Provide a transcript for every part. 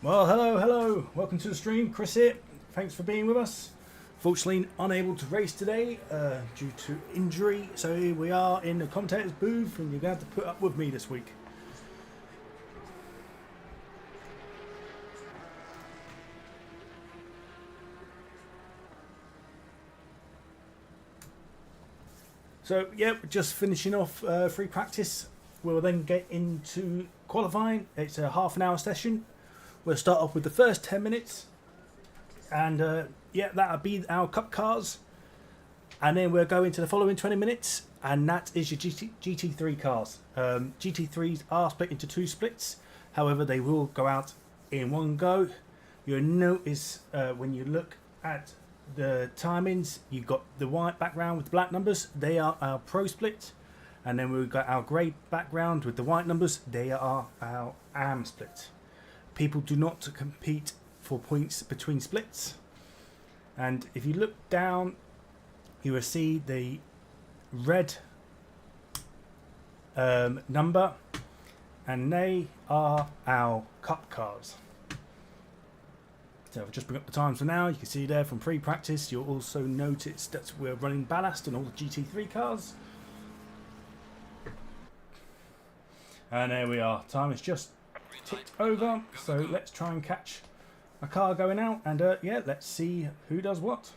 Well, hello. Welcome to the stream. Chris here. Thanks for being with us. Fortunately, unable to race today due to injury. So here we are in the commentator's booth, and you're going to have to put up with me this week. So, yeah, we're just finishing off free practice. We'll then get into qualifying. It's a half an hour session. We'll start off with the first 10 minutes. And, yeah, that'll be our cup cars. And then we'll go into the following 20 minutes. And that is your GT3 cars. GT3s are split into two splits. However, they will go out in one go. You'll notice when you look at the timings, you've got the white background with the black numbers. They are our pro split. And then we've got our grey background with the white numbers. They are our AM split. People do not compete for points between splits. And if you look down, you will see the red number, and they are our cup cars. So if I just bring up the times for now, you can see there from pre-practice. You'll also notice that we're running ballast on all the GT3 cars. And there we are. Time is just ticked over. So let's try and catch a car going out. And yeah, let's see who does what.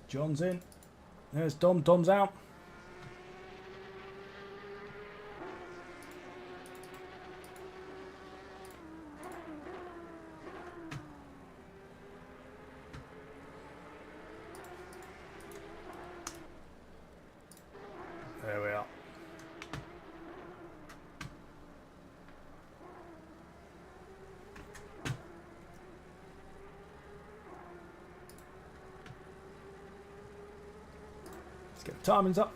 John's in. There's Dom. Dom's out. There we are. Let's get the timings up.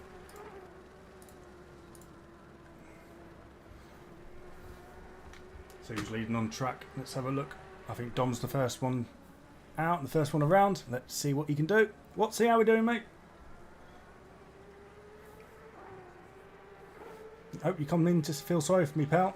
So who's leading on track? Let's have a look. I think Dom's the first one out, the first one around. Let's see what he can do. See how we're doing, mate? Hope you come in to feel sorry for me, pal.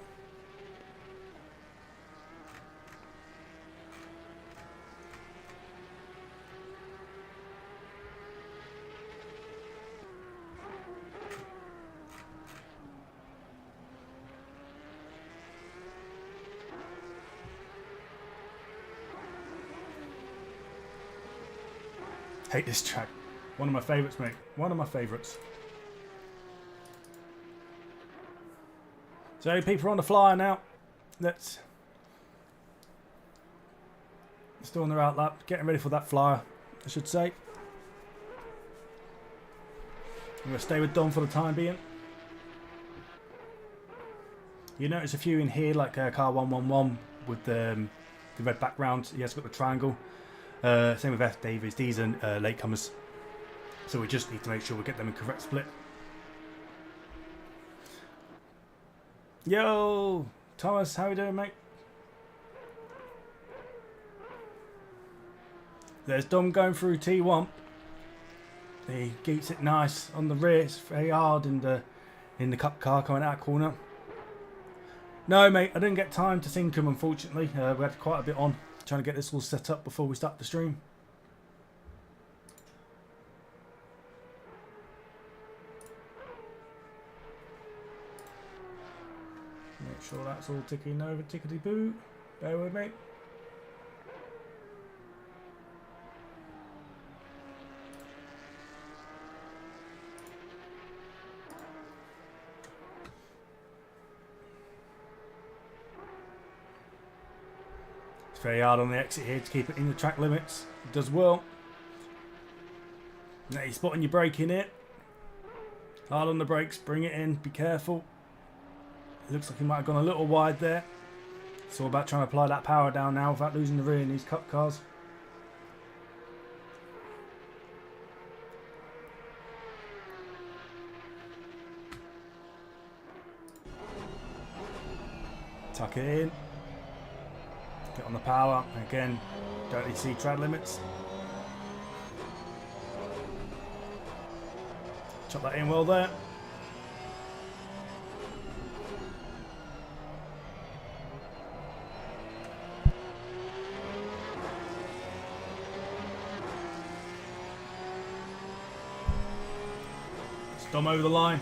Hate this track. One of my favourites, mate. One of my favourites. So people are on the flyer now. Let's still on their outlap, getting ready for that flyer, I should say. I'm going to stay with Dom for the time being. You notice a few in here, like car 111 with the red background. He has got the triangle. Same with F Davies. These are latecomers, so we just need to make sure we get them in correct split. Yo, Thomas, how you doing, mate? There's Dom going through T1. He keeps it nice on the rear. It's very hard in the cup car coming out of corner. No, mate, I didn't get time to sync him, unfortunately. We had quite a bit on trying to get this all set up before we start the stream. Make sure that's all ticking over, tickety-boo. Bear with me. It's very hard on the exit here to keep it in the track limits. It does well. Now you're spotting your brake in it. Hard on the brakes, bring it in, be careful. It looks like he might have gone a little wide there. It's all about trying to apply that power down now without losing the rear in these cup cars. Tuck it in. Get on the power. Again, don't exceed trad limits. Chop that in well there. Dom over the line.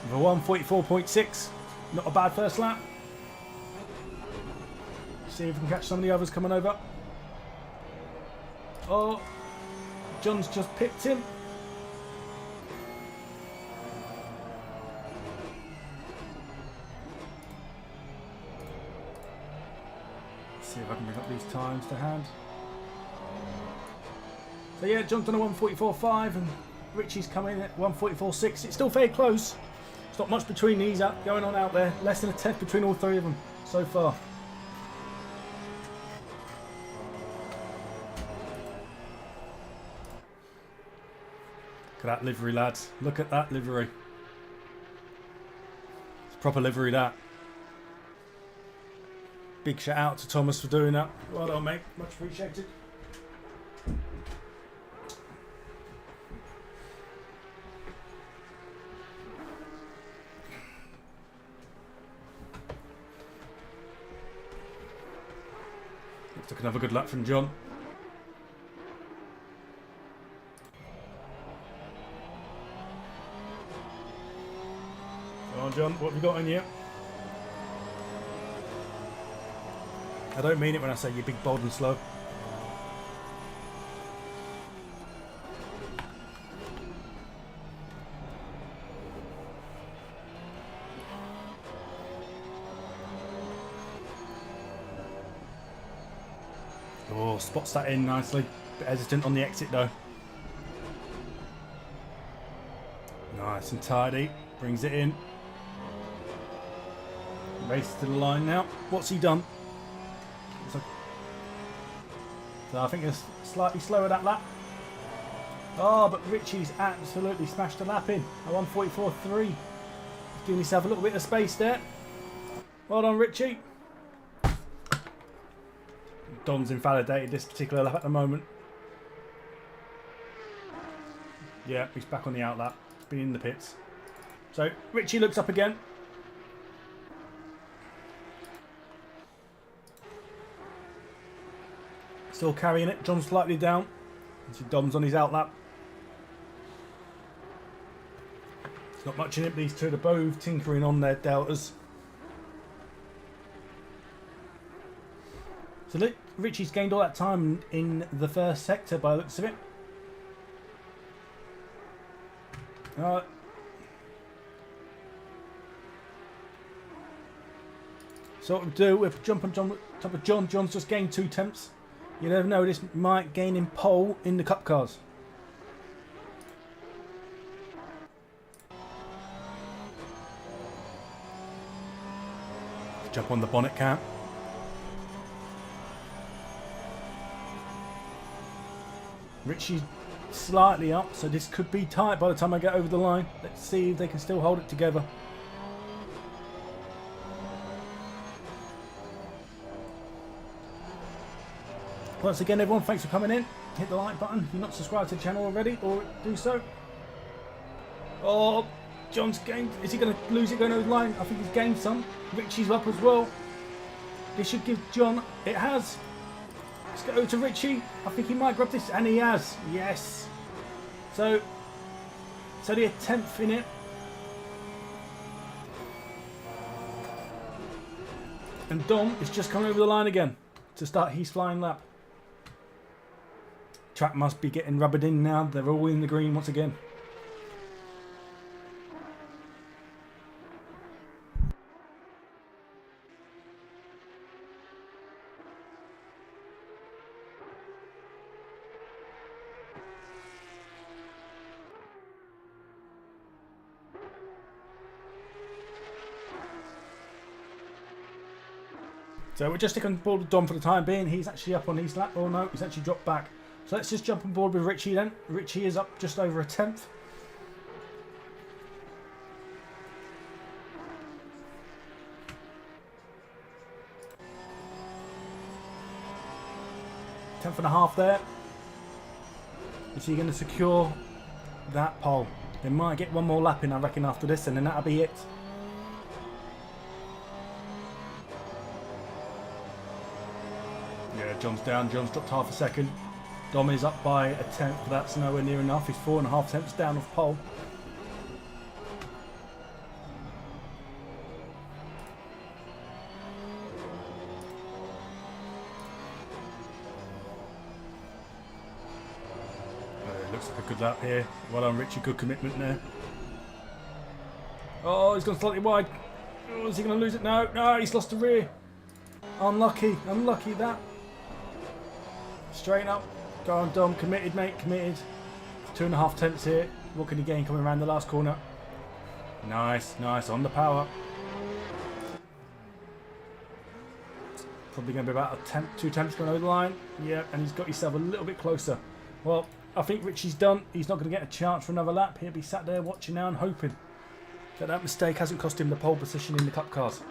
For 1:44.6, not a bad first lap. See if we can catch some of the others coming over. Oh, John's just pipped him. Let's see if I can bring up these times to hand. So yeah, John's done a 1:44.5 and Richie's coming in at 1:44.6. It's still fairly close. It's not much between these going on out there. Less than a tenth between all three of them so far. Look at that livery, lads. Look at that livery. It's proper livery, that. Big shout out to Thomas for doing that. Well done, mate. Much appreciated. Took another good lap from John. Come on, John, what have you got in you? I don't mean it when I say you're big, bold and slow. Oh, spots that in nicely. Bit hesitant on the exit though. Nice and tidy. Brings it in. Races to the line now. What's he done? So I think it's slightly slower that lap. Oh, but Richie's absolutely smashed the lap in. A 1:44.3. Giving himself a little bit of space there. Well done, Richie. Dom's invalidated this particular lap at the moment. Yeah, he's back on the out lap. Been in the pits. So Richie looks up again. Still carrying it. John's slightly down. See Dom's on his out lap. There's not much in it. These two are both tinkering on their deltas. So look, Richie's gained all that time in the first sector by the looks of it. So what we'll do, we'll jump on top of John. John's just gained 2 tenths. You never know, this might gain him pole in the cup cars. Jump on the bonnet cap. Richie's slightly up, so this could be tight by the time I get over the line. Let's see if they can still hold it together. Once again, everyone, thanks for coming in. Hit the like button if you're not subscribed to the channel already, or do so. Oh, John's gained. Is he going to lose it going over the line? I think he's gained some. Richie's up as well. This should give John. It has. Let's go to Richie. I think he might grab this, and he has. Yes. So it's only a 10th in it. And Dom is just coming over the line again to start his flying lap. Track must be getting rubbered in now. They're all in the green once again. So we're just sticking on board with Dom for the time being. He's actually up on his lap. Oh no, he's actually dropped back. So let's just jump on board with Richie then. Richie is up just over a 10th. tenth and a half there. Is he going to secure that pole? They might get one more lap in, I reckon, after this, and then that'll be it. Yeah, John's down. John's dropped half a second. Dom is up by a tenth, but that's nowhere near enough. He's 4.5 tenths down off pole. Looks like a good lap here. Well done, Richie. Good commitment there. Oh, he's gone slightly wide. Oh, is he going to lose it? No, no, he's lost the rear. Unlucky. Unlucky that. Straighten up. Go on, Dom. Committed, mate. Committed. 2.5 tenths here. What can he gain coming around the last corner? Nice, nice. On the power. Probably going to be about a tenth, 2 tenths going over the line. Yeah, and he's got himself a little bit closer. Well, I think Richie's done. He's not going to get a chance for another lap. He'll be sat there watching now and hoping that that mistake hasn't cost him the pole position in the Cup cars.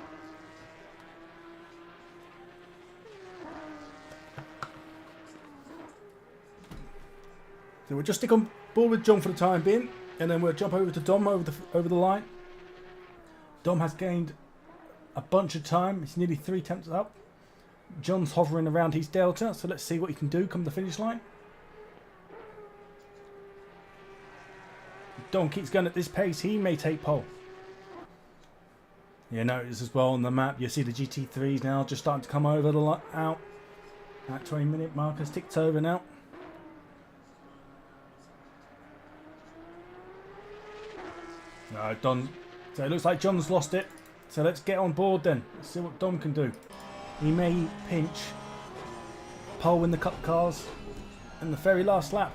So we'll just stick on board with John for the time being, and then we'll jump over to Dom over the line. Dom has gained a bunch of time. He's nearly 3 tenths up. John's hovering around his delta, so let's see what he can do come the finish line. If Dom keeps going at this pace, he may take pole. Yeah, notice as well on the map, you see the GT3s now just starting to come over the out. That 20-minute marker ticked over now. No, Don. So it looks like John's lost it. So let's get on board then. Let's see what Dom can do. He may pinch pole in the Cup cars in the very last lap.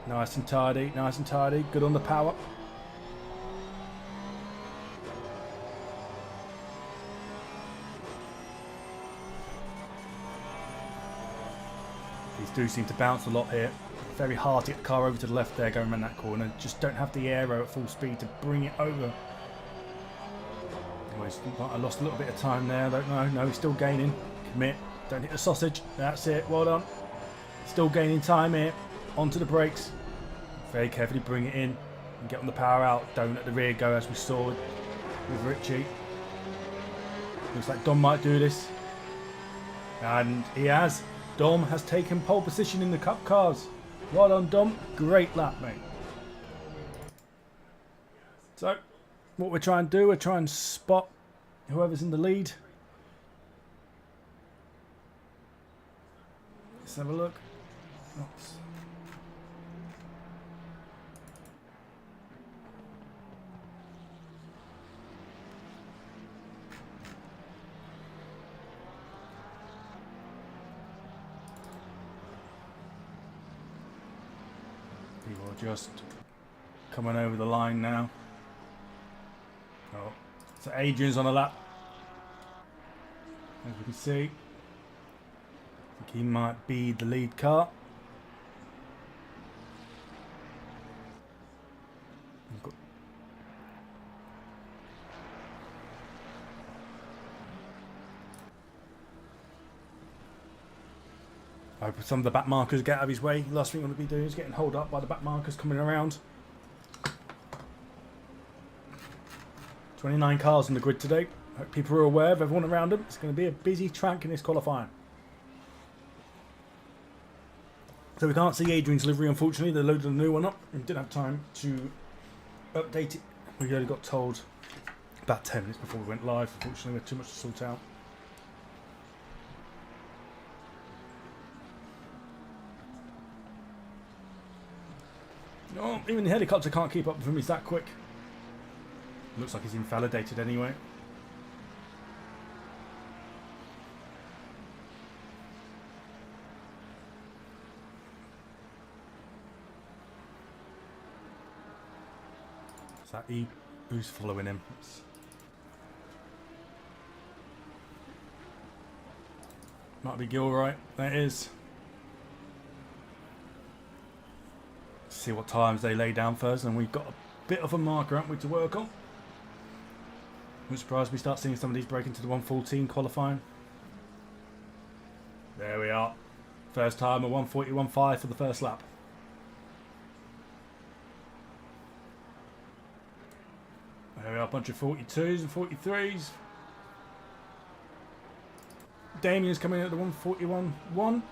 Nice and tidy, nice and tidy. Good on the power. These do seem to bounce a lot here. Very hard to get the car over to the left there going around that corner. Just don't have the aero at full speed to bring it over. I lost a little bit of time there. I don't know. No, he's still gaining. Commit. Don't hit the sausage. That's it. Well done. Still gaining time here. Onto the brakes. Very carefully bring it in and get on the power out. Don't let the rear go as we saw with Richie. Looks like Dom might do this. And he has. Dom has taken pole position in the Cup cars. Well done, Dom. Great lap, mate. So, what we're trying to do, we're trying to spot whoever's in the lead. Let's have a look. Oops. People are just coming over the line now. Oh, so Adrian's on a lap. As we can see, I think he might be the lead car. I hope some of the back markers get out of his way. Last thing we want to be doing is getting held up by the back markers coming around. 29 cars on the grid today. Hope people are aware of everyone around them. It's going to be a busy track in this qualifying. So we can't see Adrian's livery, unfortunately. They loaded a new one up and didn't have time to update it. We only got told about 10 minutes before we went live. Unfortunately, we had too much to sort out. No, even the helicopter can't keep up with him. He's that quick. Looks like he's invalidated anyway. Is that E? Who's following him? Might be Gilroy. There it is. See what times they lay down first, and we've got a bit of a marker, haven't we, to work on. I'm surprised we start seeing some of these break into the 114 qualifying. There we are. First time a 1:41.5 for the first lap. There we are, a bunch of 42s and 43s. Damien's coming in at the 1:41.1.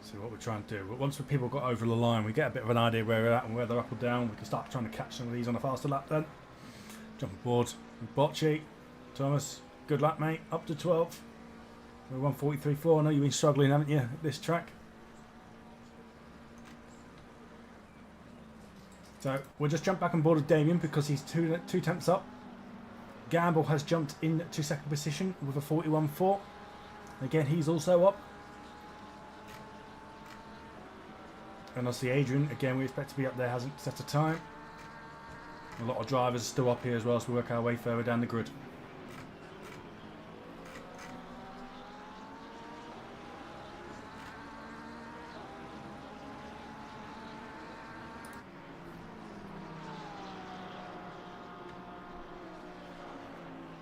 See what we're trying to do. But once the people got over the line, we get a bit of an idea where we're at and where they're up or down. We can start trying to catch some of these on a faster lap then. Jump aboard. Bocci, Thomas, good lap, mate. Up to 12. We're 1:43.4. I know you've been struggling, haven't you, at this track? So we'll just jump back on board with Damien because he's two tenths up. Gamble has jumped into second position with a 41.4. Again, he's also up. And obviously Adrian, again, we expect to be up there, hasn't set a time. A lot of drivers are still up here as well, so we work our way further down the grid.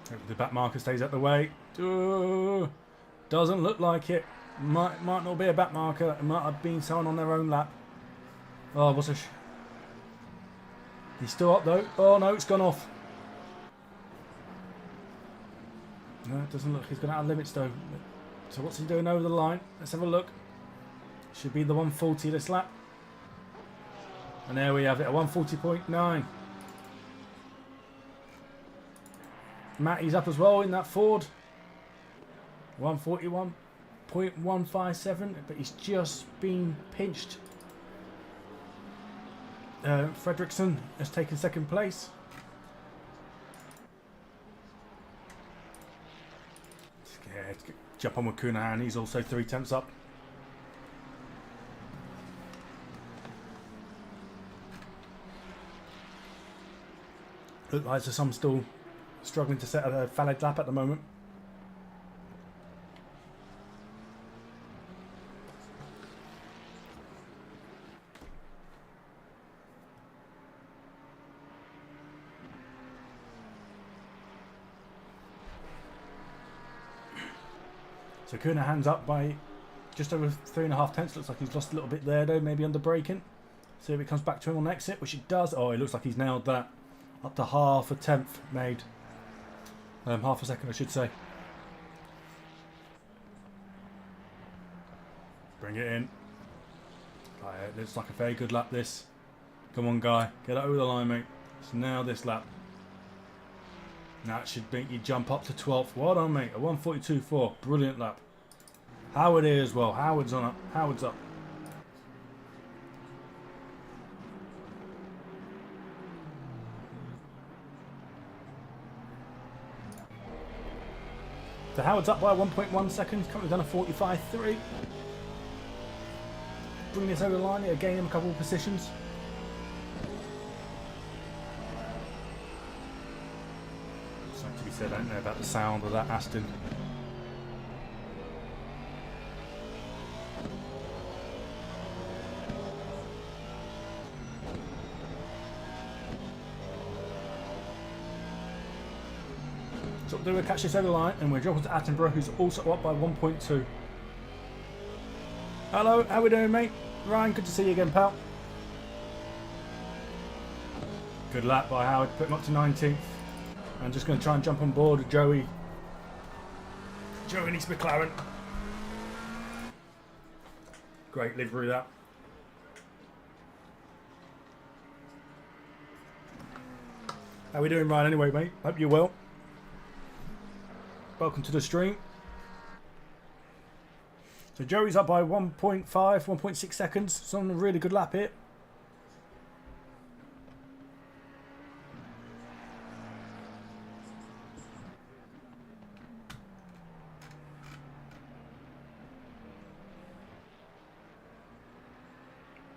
Hope the back marker stays out the way. Doesn't look like it. Might not be a back marker. It might have been someone on their own lap. Oh, what's a... He's still up though. Oh no, it's gone off. No, it doesn't look. He's gone out of limits though. So what's he doing over the line? Let's have a look. Should be the 140 this lap. And there we have it, a 140.9. Matty's up as well in that Ford. 141.157, but he's just been pinched. Fredrickson has taken second place. Yeah, jump on with Cunahan, he's also 3 tenths up. Look like there's some still struggling to set a valid lap at the moment. So Cunahan's up by just over 3.5 tenths. Looks like he's lost a little bit there though, maybe under braking. See if it comes back to him on exit, which it does. Oh, it looks like he's nailed that. Up to half a tenth made. Half a second, I should say. Bring it in. It looks like a very good lap this. Come on, guy. Get over the line, mate. It's now this lap. Now it should make you jump up to 12th. Well done, mate. A 1:42.4. Brilliant lap. Howard here as well. Howard's on up. Howard's up. So Howard's up by 1.1 seconds. Currently done a 45.3. Bring this over the line. It'll gain him a couple of positions. Something to be said, I don't know about the sound of that Aston. So we'll do a catch this over the line and we're dropping to Attenborough, who's also up by 1.2. Hello, how we doing, mate? Ryan, good to see you again, pal. Good lap by Howard, put him up to 19th. I'm just going to try and jump on board with Joey. Joey needs McLaren. Great livery that. How we doing, Ryan, anyway, mate? Hope you're well. Welcome to the stream. So Joey's up by 1.5, 1.6 seconds. It's on a really good lap here.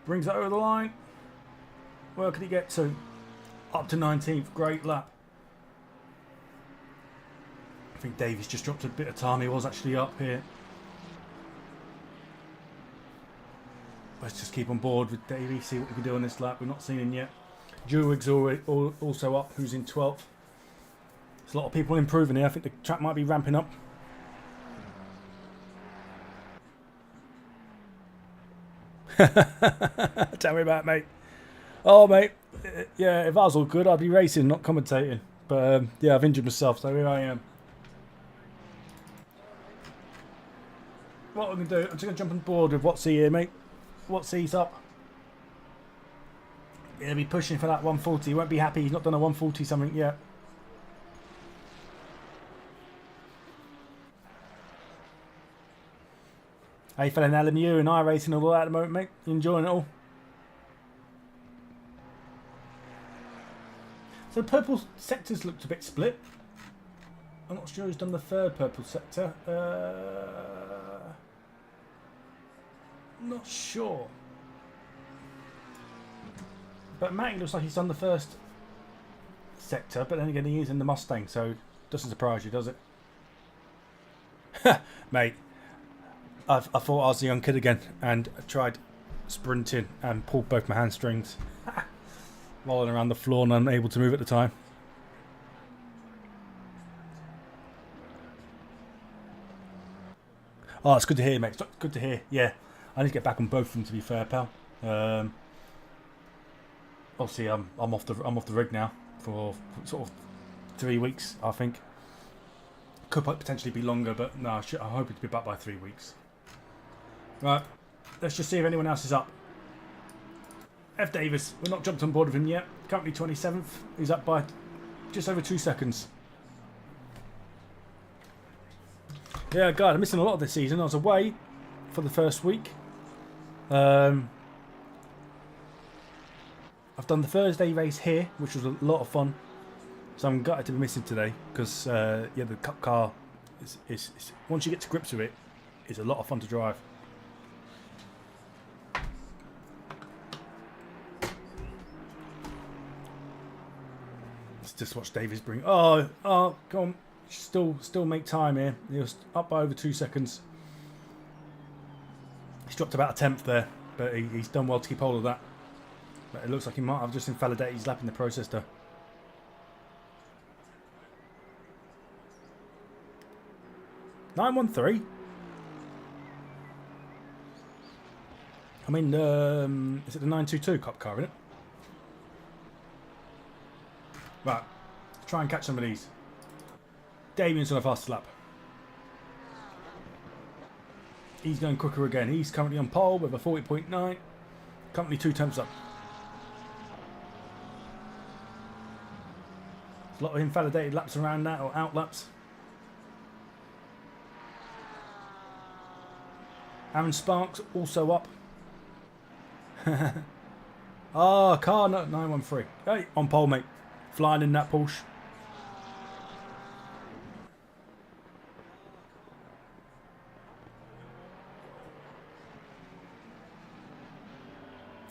Brings it over the line. Where could he get to? Up to 19th. Great lap. think Davies just dropped a bit of time. He was actually up here. Let's just keep on board with Davies, see what we can do on this lap. We've not seen him yet. Jewig's also up, who's in 12th. There's a lot of people improving here. I think the track might be ramping up. Tell me about it, mate. Oh, mate. Yeah, if I was all good, I'd be racing, not commentating. But, yeah, I've injured myself, so here I am. What I'm going to do, I'm just going to jump on board with Watsy here, mate. Watsy's up. He'll be pushing for that 140. He won't be happy. He's not done a 140 something yet. How you feeling, LMU and iRacing and all that at the moment, mate? You enjoying it all? So the purple sectors looked a bit split. I'm not sure who's done the third purple sector. Not sure. But Matty looks like he's done the first sector, but then again he is in the Mustang, so it doesn't surprise you, does it? Mate, I thought I was a young kid again, and I tried sprinting and pulled both my hamstrings. Rolling around the floor and unable to move at the time. Oh, it's good to hear, mate. It's good to hear. Yeah, I need to get back on both of them, to be fair, pal. Obviously, I'm off the rig now for sort of 3 weeks, I think. Could potentially be longer, but no, I'm hoping to be back by 3 weeks. Right, let's just see if anyone else is up. F. Davis, we're not jumped on board with him yet. Currently 27th. He's up by just over 2 seconds. Yeah, God, I'm missing a lot of this season. I was away for the first week. I've done the Thursday race here, which was a lot of fun. So I'm gutted to be missing today because yeah, the Cup car is once you get to grips with it, it's a lot of fun to drive. Let's just watch Davies bring. Oh, come on, still make time here. He was up by over 2 seconds. He's dropped about a tenth there, but he's done well to keep hold of that. But it looks like he might have just invalidated his lap in the process though. (913). I mean, is it the 922 Cup car, isn't it? Right, try and catch some of these. Damien's on a faster lap. He's going quicker again. He's currently on pole with a 40.9. Currently 2 tenths up. There's a lot of invalidated laps around that, or out laps. Aaron Sparks also up. Ah, car 913. Hey, on pole, mate. Flying in that Porsche.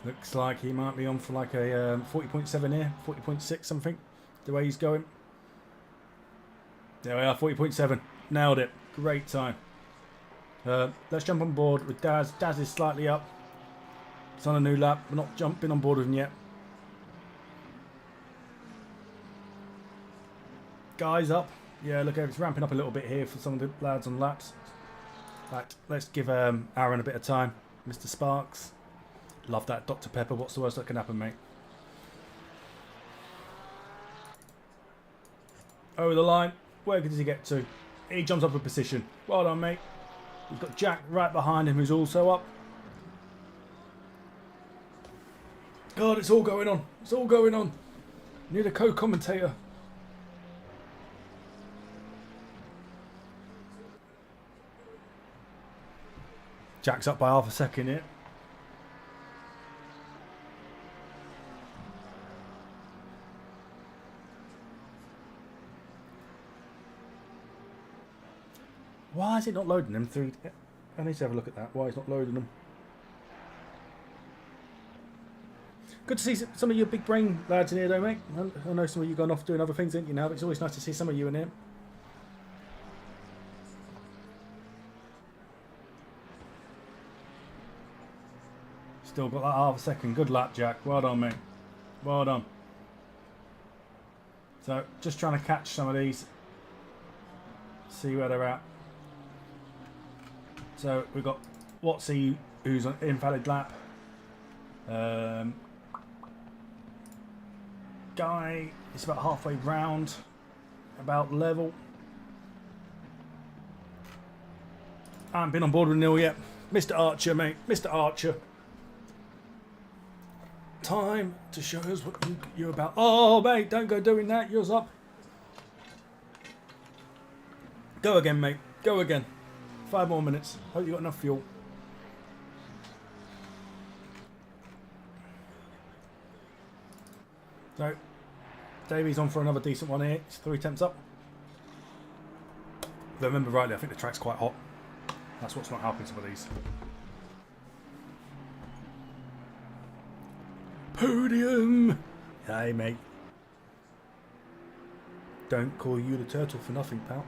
Looks like he might be on for like a 40.7 here, 40.6 something, the way he's going. There we are, 40.7. Nailed it. Great time. Let's jump on board with Daz. Daz is slightly up. It's on a new lap. We're not jumping on board with him yet. Guys up. Yeah, look, it's ramping up a little bit here for some of the lads on laps. Right, let's give Aaron a bit of time. Mr. Sparks. Love that Dr. Pepper. What's the worst that can happen, mate? Over the line. Where does he get to? He jumps up a position. Well done, mate. We've got Jack right behind him, who's also up. God, it's all going on. It's all going on. Need a co-commentator. Jack's up by half a second here. Why is it not loading them? I need to have a look at that. Why it's not loading them? Good to see some of your big brain lads in here, though, mate. I know some of you gone off doing other things, ain't you, now? But it's always nice to see some of you in here. Still got that half a second. Good lap, Jack. Well done, mate. Well done. So, just trying to catch some of these. See where they're at. So, we've got Watsy, who's an invalid lap. Guy is about halfway round. About level. I haven't been on board with Neil yet. Mr. Archer, mate. Mr. Archer. Time to show us what you're about. Oh, mate, don't go doing that. Yours up. Go again, mate. Go again. 5 more minutes. Hope you got enough fuel. So, Davey's on for another decent one here. It's 3 attempts up. If I remember rightly, I think the track's quite hot. That's what's not helping some of these. Podium! Hey, mate. Don't call you the turtle for nothing, pal.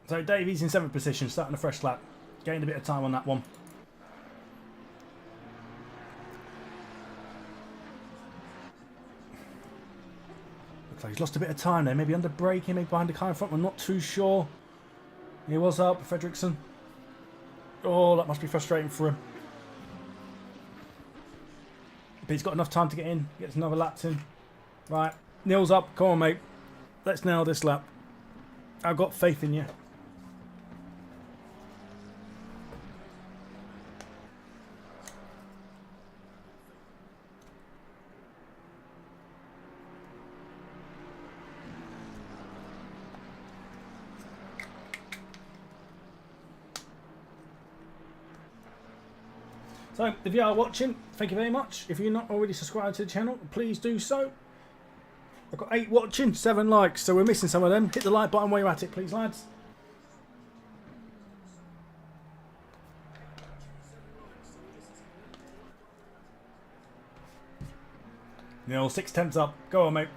So Davey's in 7th position, starting a fresh lap. Gained a bit of time on that one. Looks like he's lost a bit of time there. Maybe under braking, maybe behind the car in front. I'm not too sure. He was up, Fredrickson. Oh, that must be frustrating for him. But he's got enough time to get in. Gets another lap in. Right, Neil's up. Come on, mate. Let's nail this lap. I've got faith in you. So, if you are watching, thank you very much. If you're not already subscribed to the channel, please do so. I've got 8 watching, 7 likes, so we're missing some of them. Hit the like button while you're at it, please, lads. Neil, 6 attempts up. Go on, mate.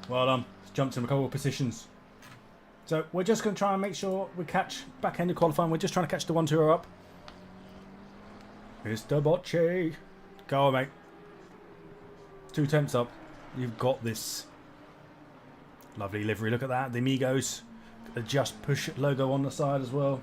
Well done. Jumped in a couple of positions. So, we're just going to try and make sure we catch back end of qualifying. We're just trying to catch the ones who are up. Mr. Bocce. Go on, mate. 2 attempts up. You've got this. Lovely livery. Look at that. The Amigos. The Just Push logo on the side as well.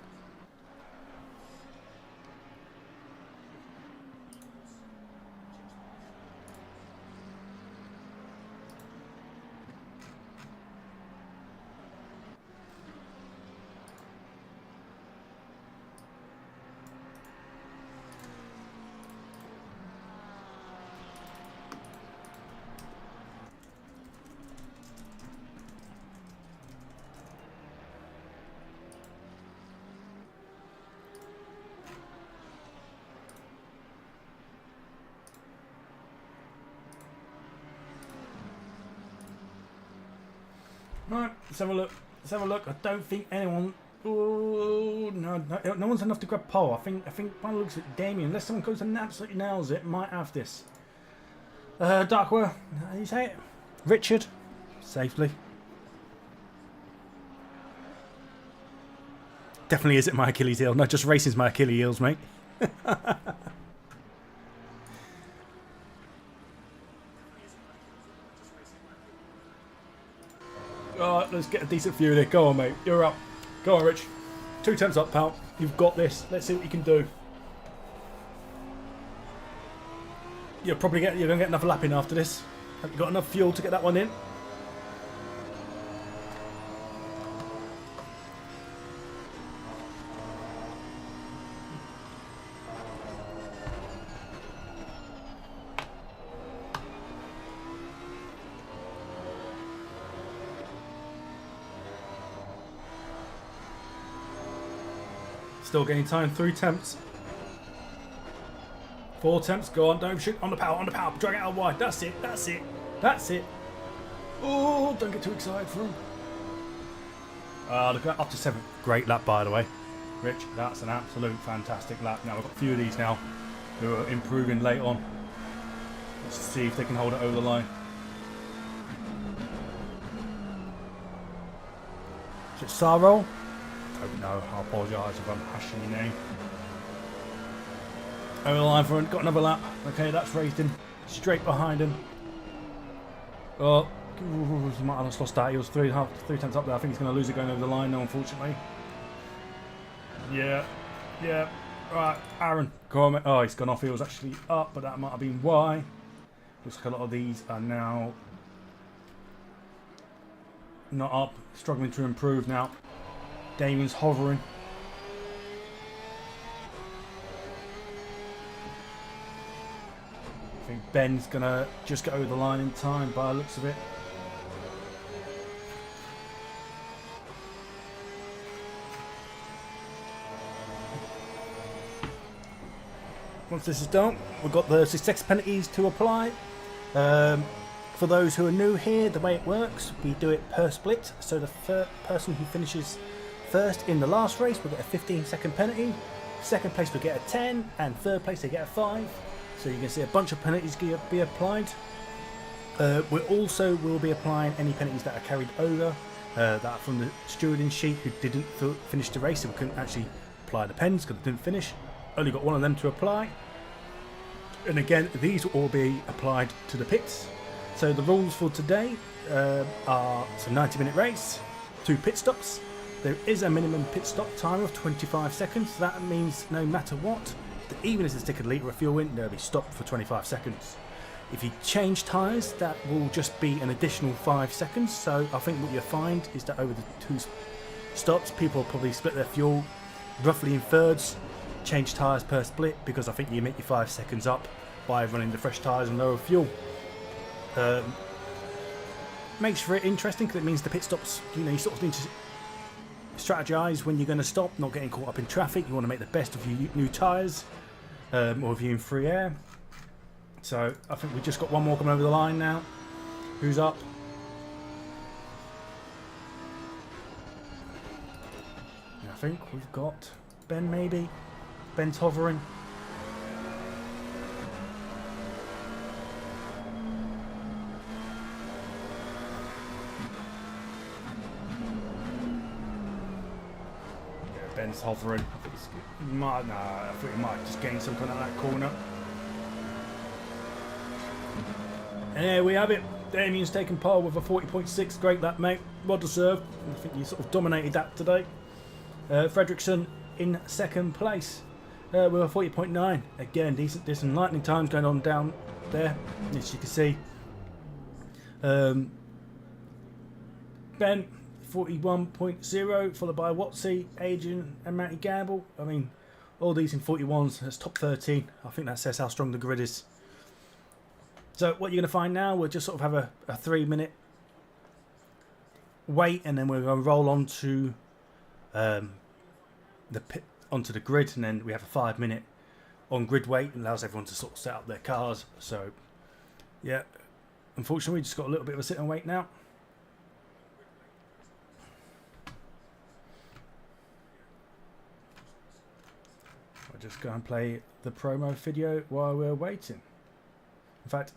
Right, let's have a look. Let's have a look. I don't think anyone. Oh no, no one's enough to grab pole. I think one looks at Damien. Unless someone goes and absolutely nails it, might have this. Darkware, how do you say it? Richard, safely. Definitely isn't my Achilles heel. No, just racing's my Achilles heels, mate. Alright, let's get a decent view there. Go on, mate. You're up. Go on, Rich. 2 attempts up, pal. You've got this. Let's see what you can do. You're going to get another lap in after this. Have you got enough fuel to get that one in? Still getting time. 3 attempts. 4 attempts. Go on. Don't shoot. On the power. On the power. Drag it out wide. That's it. That's it. That's it. Oh, don't get too excited for him. Look at up to 7th. Great lap, by the way. Rich, that's an absolute fantastic lap. Now, we've got a few of these now who are improving late on. Let's see if they can hold it over the line. Is it Sarro? don't know. I apologise if I'm hashing your name. Over the line front, got another lap. Okay, that's raced him. Straight behind him. Oh, he might have lost that. He was three tenths up there. I think he's going to lose it going over the line now, unfortunately. Yeah. Right, Aaron. Comment. Oh, he's gone off. He was actually up, but that might have been why. Looks like a lot of these are now not up. Struggling to improve now. Damien's hovering. I think Ben's going to just get over the line in time by the looks of it. Once this is done, we've got the success penalties to apply. For those who are new here, the way it works, we do it per split. So the person who finishes first in the last race will get a 15-second penalty. Second place will get a 10, and third place they get a 5. So you can see a bunch of penalties be applied. We also will be applying any penalties that are carried over, that are from the stewarding sheet who didn't finish the race, so we couldn't actually apply the pens because they didn't finish. Only got one of them to apply. And again, these will all be applied to the pits. So the rules for today are it's a 90-minute race, 2 pit stops. There is a minimum pit stop time of 25 seconds. That means no matter what, even if it's a stick a litre of fuel in, they'll be stopped for 25 seconds. If you change tyres, that will just be an additional 5 seconds. So I think what you'll find is that over the 2 stops, people will probably split their fuel roughly in thirds, change tyres per split, because I think you make your 5 seconds up by running the fresh tyres and lower fuel. Makes for it interesting because it means the pit stops, you sort of need to strategise when you're going to stop, not getting caught up in traffic. You want to make the best of your new tyres, or if you're in free air. So I think we've just got one more coming over the line now. Who's up? I think we've got Ben, maybe. Ben's hovering. Yeah, Ben's hovering. I think I think he might just gain something at that corner. And there we have it. Damien's taken pole with a 40.6. Great that, mate. Well deserved. I think you sort of dominated that today. Fredrickson in second place with a 40.9. Again, decent. There's some lightning times going on down there, as you can see. Ben 41.0, followed by Watsy, Adrian, and Matty Gamble. I mean, all these in 41s. That's top 13. I think that says how strong the grid is. So what you're going to find now, we'll just sort of have a 3-minute wait, and then we're going to roll on to onto the grid, and then we have a 5-minute on grid wait. It allows everyone to sort of set up their cars. So yeah, unfortunately we just got a little bit of a sit and wait now. I'll just go and play the promo video while we're waiting. In fact,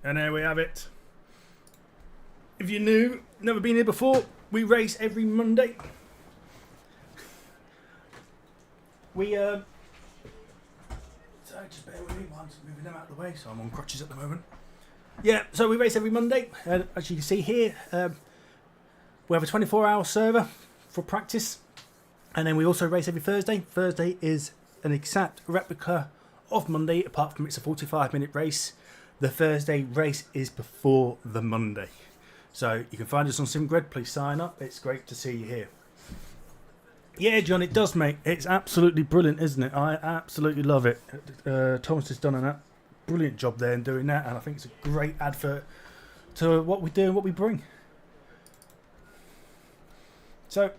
And there we have it. If you're new, never been here before, we race every Monday. So just bear with me while I'm moving them out of the way, so I'm on crutches at the moment. Yeah, so we race every Monday, and as you can see here, we have a 24-hour server for practice, and then we also race every Thursday. Thursday is an exact replica of Monday, apart from it's a 45-minute race. The Thursday race is before the Monday. So you can find us on SimGrid, please sign up, it's great to see you here. Yeah, John, it does, mate. It's absolutely brilliant, isn't it? I absolutely love it. Thomas has done a brilliant job there in doing that, and I think it's a great advert to what we do and what we bring. So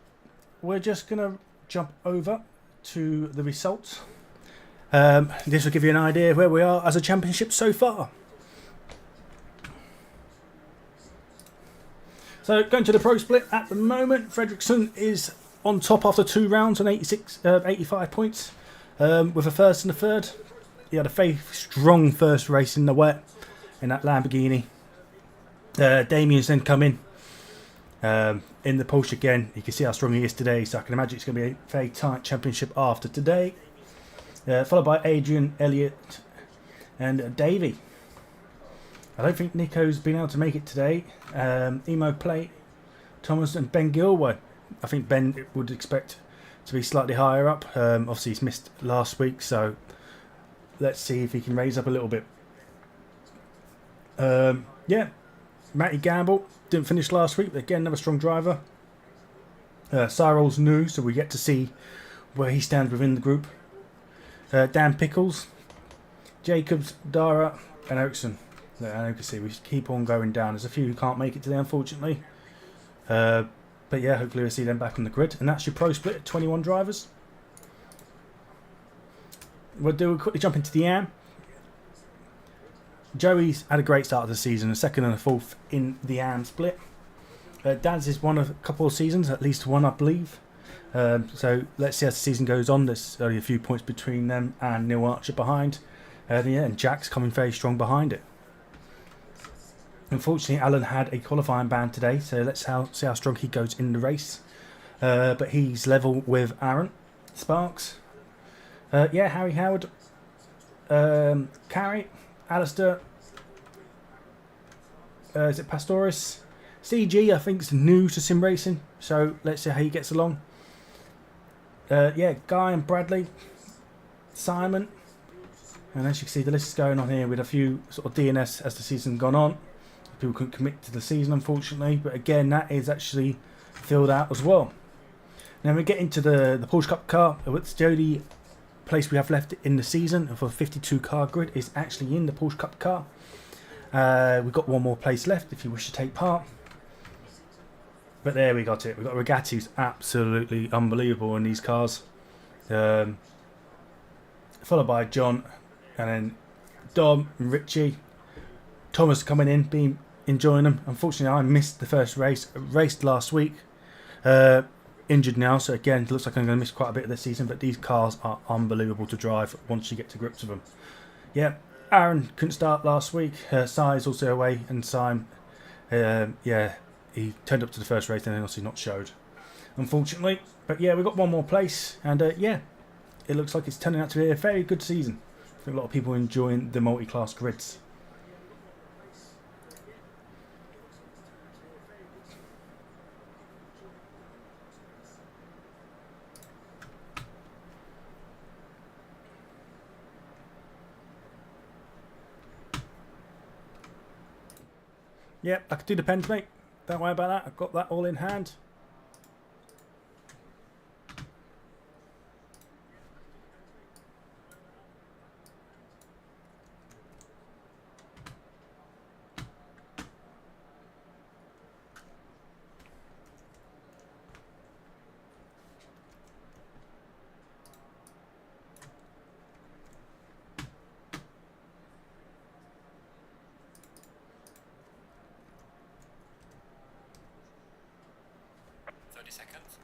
we're just going to jump over to the results. This will give you an idea of where we are as a championship so far. So going to the pro split at the moment, Fredriksson is on top after 2 rounds on 85 points, with a first and a third. He had a very strong first race in the wet in that Lamborghini. Damien's then come in the Porsche again. You can see how strong he is today, so I can imagine it's going to be a very tight championship after today. Followed by Adrian, Elliott and Davey. I don't think Nico's been able to make it today. Emo Plate, Thomas and Ben Gilway. I think Ben would expect to be slightly higher up. Obviously he's missed last week, so let's see if he can raise up a little bit. Yeah, Matty Gamble didn't finish last week, but again another strong driver. Cyril's new, so we get to see where he stands within the group. Dan Pickles, Jacobs, Dara and Ericsson. And you can see we keep on going down. There's a few who can't make it today, unfortunately. But yeah, hopefully we'll see them back on the grid. And that's your pro split, 21 drivers. We'll quickly jump into the AM. Joey's had a great start of the season, a second and a fourth in the AM split. Dad's is one of a couple of seasons, at least one I believe. So let's see as the season goes on. There's only a few points between them and Neil Archer behind. Yeah, and Jack's coming very strong behind it. Unfortunately, Alan had a qualifying ban today, so let's see how strong he goes in the race. But he's level with Aaron Sparks. Yeah, Harry Howard, Carrie, Alistair, is it Pastoris? CG, I think, is new to sim racing, so let's see how he gets along. Yeah, Guy and Bradley, Simon, and as you can see, the list is going on here with a few sort of DNS as the season gone on. People couldn't commit to the season, unfortunately, but again, that is actually filled out as well. Now we get into the Porsche Cup car. It's the only place we have left in the season for a 52 car grid is actually in the Porsche Cup car. We've got one more place left if you wish to take part. But there we got it. We've got Regatti, who's absolutely unbelievable in these cars. Followed by John, and then Dom and Richie. Thomas coming in, enjoying them. Unfortunately, I missed the first race. Raced last week. Injured now, so again, it looks like I'm going to miss quite a bit of this season, but these cars are unbelievable to drive once you get to grips with them. Yeah, Aaron couldn't start last week. Si's also away, and Sim, yeah, he turned up to the first race and then obviously not showed, unfortunately. But yeah, we've got one more place, and yeah, it looks like it's turning out to be a very good season. I think a lot of people enjoying the multi-class grids. Yep, I can do the pens, mate. Don't worry about that. I've got that all in hand. Seconds.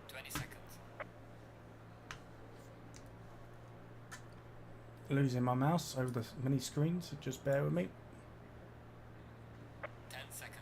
20. losing my mouse over the many screens, so just bear with me. 10 seconds.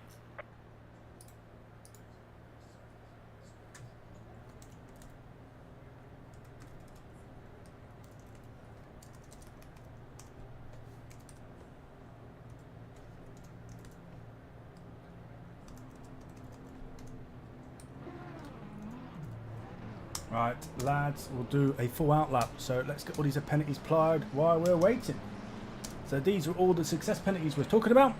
Right, lads, we'll do a full out lap. So let's get all these penalties applied while we're waiting. So these are all the success penalties we're talking about.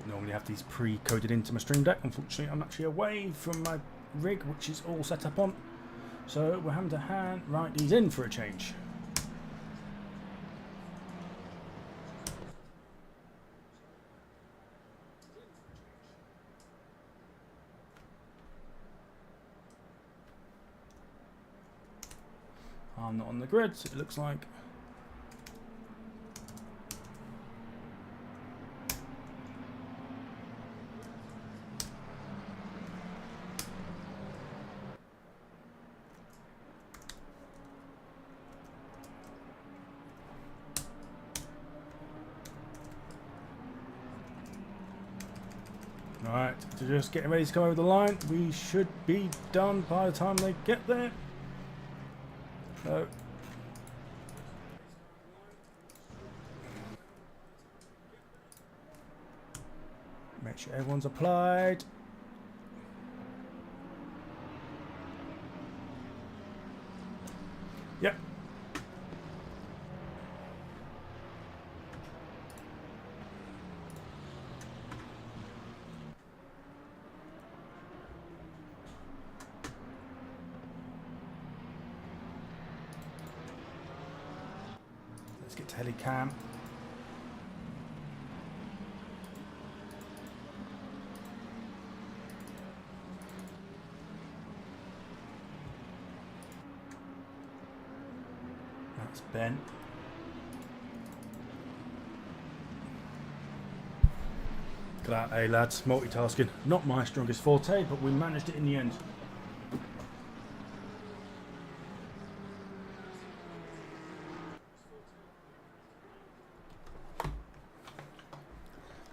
Normally have these pre-coded into my stream deck. Unfortunately, I'm actually away from my rig, which is all set up on. So we're having to hand write these in for a change. I'm not on the grid, so it looks like. Alright, so just getting ready to come over the line. We should be done by the time they get there. So, make sure everyone's applied. Yep. Let's get to helicam. That's Ben. Look at that, hey lads, multitasking. Not my strongest forte, but we managed it in the end.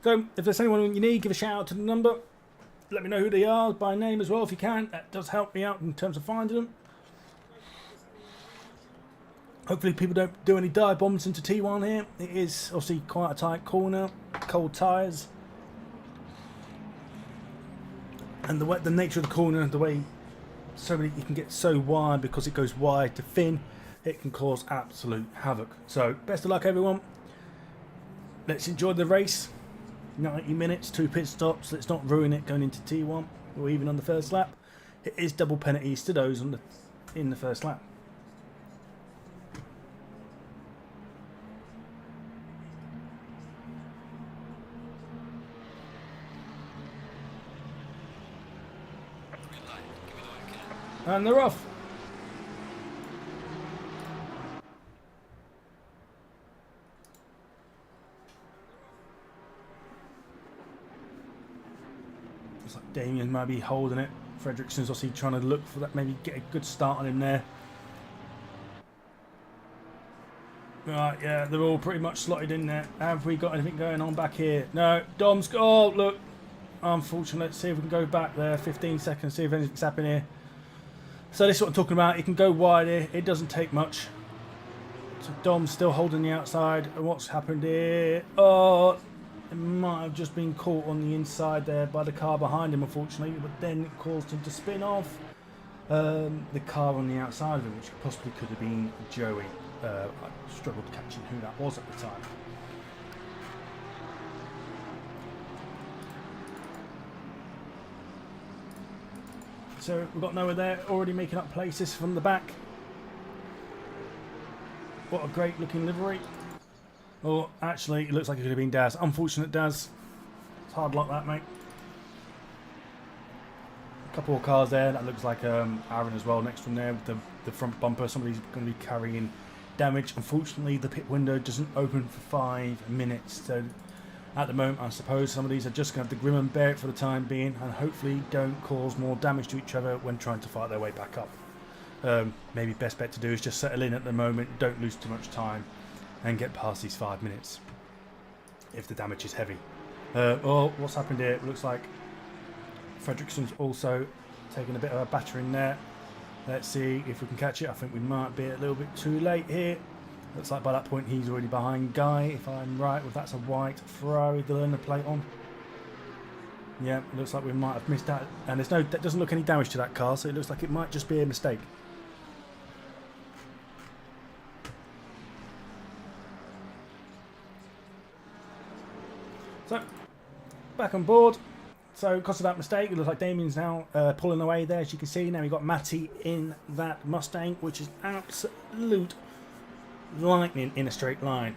So, if there's anyone you need, give a shout out to the number. Let me know who they are by name as well if you can. That does help me out in terms of finding them. Hopefully people don't do any dive bombs into T1 here. It is obviously quite a tight corner, cold tyres. And the nature of the corner, the way you can get so wide because it goes wide to thin, it can cause absolute havoc. So, best of luck everyone. Let's enjoy the race. 90 minutes, 2 pit stops. Let's not ruin it going into T1 or even on the first lap. It is double penalties to those in the first lap. And they're off. Looks like Damien might be holding it. Fredrickson's obviously trying to look for that, maybe get a good start on him there. Right, yeah, they're all pretty much slotted in there. Have we got anything going on back here? No, Dom's... Oh, look. Unfortunately, let's see if we can go back there. 15 seconds, see if anything's happening here. So this is what I'm talking about. You can go wide here. It doesn't take much. So Dom's still holding the outside. And what's happened here? Oh, it might have just been caught on the inside there by the car behind him, unfortunately. But then it caused him to spin off. The car on the outside of him, which possibly could have been Joey. I struggled catching who that was at the time. So we've got Noah there, already making up places from the back. What a great looking livery. Oh, actually, it looks like it could have been Daz. Unfortunate Daz. It's hard luck that, mate. A couple of cars there. That looks like Aaron as well next from there with the front bumper. Somebody's going to be carrying damage. Unfortunately, the pit window doesn't open for 5 minutes. So at the moment, I suppose some of these are just going to have to grim and bear it for the time being and hopefully don't cause more damage to each other when trying to fight their way back up. Maybe best bet to do is just settle in at the moment. Don't lose too much time and get past these 5 minutes if the damage is heavy. Oh, what's happened here? It looks like Fredrickson's also taking a bit of a battering there. Let's see if we can catch it. I think we might be a little bit too late here. Looks like by that point he's already behind Guy, if I'm right. Well, that's a white Ferrari with the learner plate on. Yeah, it looks like we might have missed that. And there's that doesn't look any damage to that car, so it looks like it might just be a mistake. So, back on board. So, because of that mistake, it looks like Damien's now pulling away there, as you can see. Now we've got Matty in that Mustang, which is absolute lightning in a straight line.